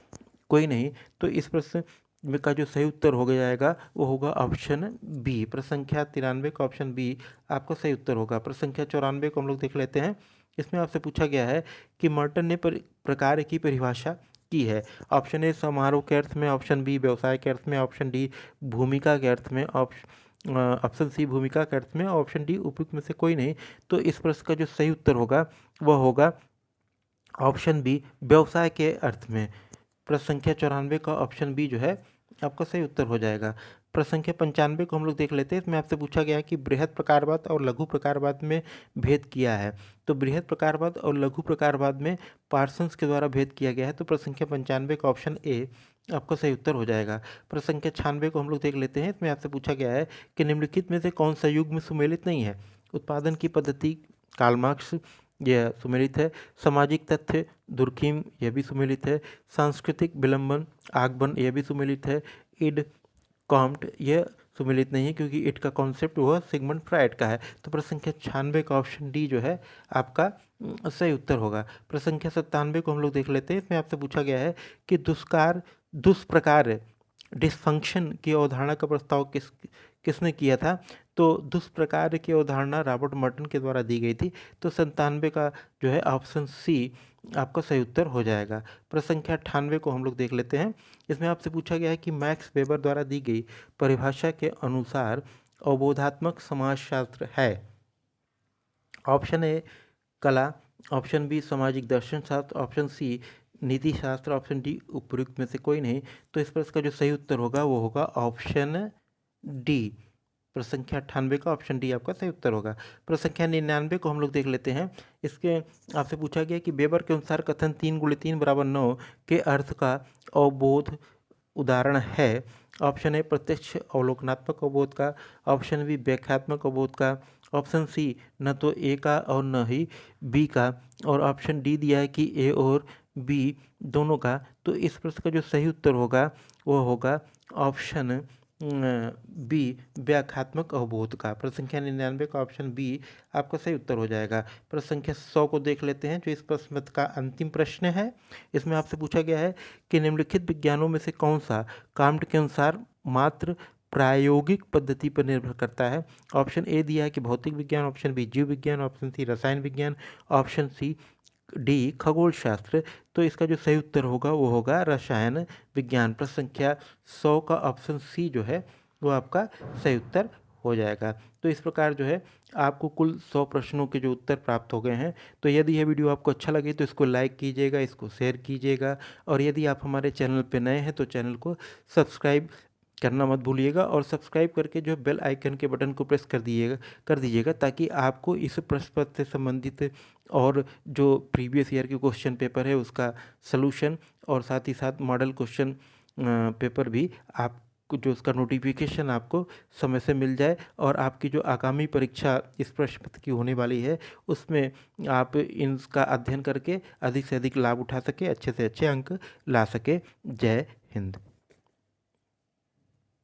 Speaker 1: कोई नहीं। तो इस प्रश्न में का जो सही उत्तर हो जाएगा वो होगा ऑप्शन बी। प्रश्न संख्या 93 का ऑप्शन बी आपका सही उत्तर होगा। प्रश्न संख्या 94 को हम लोग देख लेते हैं। इसमें आपसे पूछा गया है कि मर्टन ने प्रकार की परिभाषा की है। ऑप्शन ए समारोह के अर्थ में, ऑप्शन बी व्यवसाय के अर्थ में, ऑप्शन डी भूमिका के अर्थ में, ऑप्शन सी भूमिका के अर्थ में, ऑप्शन डी उपयुक्त में से कोई नहीं। तो इस प्रश्न का जो सही उत्तर होगा वह होगा ऑप्शन बी व्यवसाय के अर्थ में। प्रश्न संख्या 94 का ऑप्शन बी जो है आपका सही उत्तर हो जाएगा। प्रश्न संख्या 95 को हम लोग देख लेते हैं। इसमें आपसे पूछा गया है कि बृहद प्रकारवाद और लघु प्रकारवाद में भेद किया है। तो बृहद प्रकारवाद और लघु प्रकारवाद में पार्सन्स के द्वारा भेद किया गया है। तो प्रश्न संख्या 95 का ऑप्शन ए आपका सही उत्तर हो जाएगा। प्रश्न संख्या 96 को हम लोग देख लेते हैं। इसमें आपसे पूछा गया है कि निम्नलिखित में से कौन सा युग में सुमेलित नहीं है। उत्पादन की पद्धति कार्ल मार्क्स, यह सुमेलित है। सामाजिक तथ्य दुर्खिम, यह भी सुमेलित है। सांस्कृतिक विलंबन आगमन, यह भी सुमेलित है। इड कॉम्ट, यह सुमेलित नहीं है क्योंकि इट का कॉन्सेप्ट वह सिगमंड फ्राइड का है। तो प्रश्न संख्या 96 का ऑप्शन डी जो है आपका सही उत्तर होगा। प्रश्न संख्या 97 को हम लोग देख लेते हैं। इसमें आपसे पूछा गया है कि दुष्प्रकार डिसफंक्शन की अवधारणा का प्रस्ताव किसने किया था। तो दुष्प्रकार की अवधारणा रॉबर्ट मर्टन के द्वारा दी गई थी। तो 97 का जो है ऑप्शन सी आपका सही उत्तर हो जाएगा। प्रश्न संख्या 98 को हम लोग देख लेते हैं। इसमें आपसे पूछा गया है कि मैक्स वेबर द्वारा दी गई परिभाषा के अनुसार अवबोधात्मक समाजशास्त्र है। ऑप्शन ए कला, ऑप्शन बी सामाजिक दर्शन शास्त्र, ऑप्शन सी नीति शास्त्र, ऑप्शन डी उपयुक्त में से कोई नहीं। तो इस प्रश्न का जो सही उत्तर होगा वो होगा ऑप्शन डी। प्रश्न संख्या 98 का ऑप्शन डी आपका सही उत्तर होगा। प्रश्न संख्या 99 को हम लोग देख लेते हैं। इसके आपसे पूछा गया कि वेबर के अनुसार कथन 3 × 3 = 9 के अर्थ का अवबोध उदाहरण है। ऑप्शन ए प्रत्यक्ष अवलोकनात्मक अवबोध का, ऑप्शन बी व्याख्यात्मक अवबोध का, ऑप्शन सी न तो ए का और न ही बी का, और ऑप्शन डी दिया है कि ए और बी दोनों का। तो इस प्रश्न का जो सही उत्तर होगा वो होगा ऑप्शन बी व्याख्यात्मक अवबोध का। प्रश्न संख्या 99 का ऑप्शन बी आपका सही उत्तर हो जाएगा। प्रश्न संख्या 100 को देख लेते हैं जो इस प्रश्न का अंतिम प्रश्न है। इसमें आपसे पूछा गया है कि निम्नलिखित विज्ञानों में से कौन सा कांट के अनुसार मात्र प्रायोगिक पद्धति पर निर्भर करता है। ऑप्शन ए दिया है कि भौतिक विज्ञान, ऑप्शन बी जीव विज्ञान, ऑप्शन सी रसायन विज्ञान, ऑप्शन सी डी खगोल शास्त्र। तो इसका जो सही उत्तर होगा वो होगा रसायन विज्ञान। प्रश्न संख्या 100 का ऑप्शन सी जो है वो आपका सही उत्तर हो जाएगा। तो इस प्रकार जो है आपको कुल 100 प्रश्नों के जो उत्तर प्राप्त हो गए हैं। तो यदि यह वीडियो आपको अच्छा लगे तो इसको लाइक कीजिएगा, इसको शेयर कीजिएगा, और यदि आप हमारे चैनल पर नए हैं तो चैनल को सब्सक्राइब करना मत भूलिएगा, और सब्सक्राइब करके जो बेल आइकन के बटन को प्रेस कर दीजिएगा ताकि आपको इस प्रश्न पत्र से संबंधित और जो प्रीवियस ईयर के क्वेश्चन पेपर है उसका सलूशन और साथ ही साथ मॉडल क्वेश्चन पेपर भी आपको जो उसका नोटिफिकेशन आपको समय से मिल जाए, और आपकी जो आगामी परीक्षा इस प्रश्न पत्र की होने वाली है उसमें आप इनका अध्ययन करके अधिक से अधिक लाभ उठा सके, अच्छे से अच्छे अंक ला सके। जय हिंद।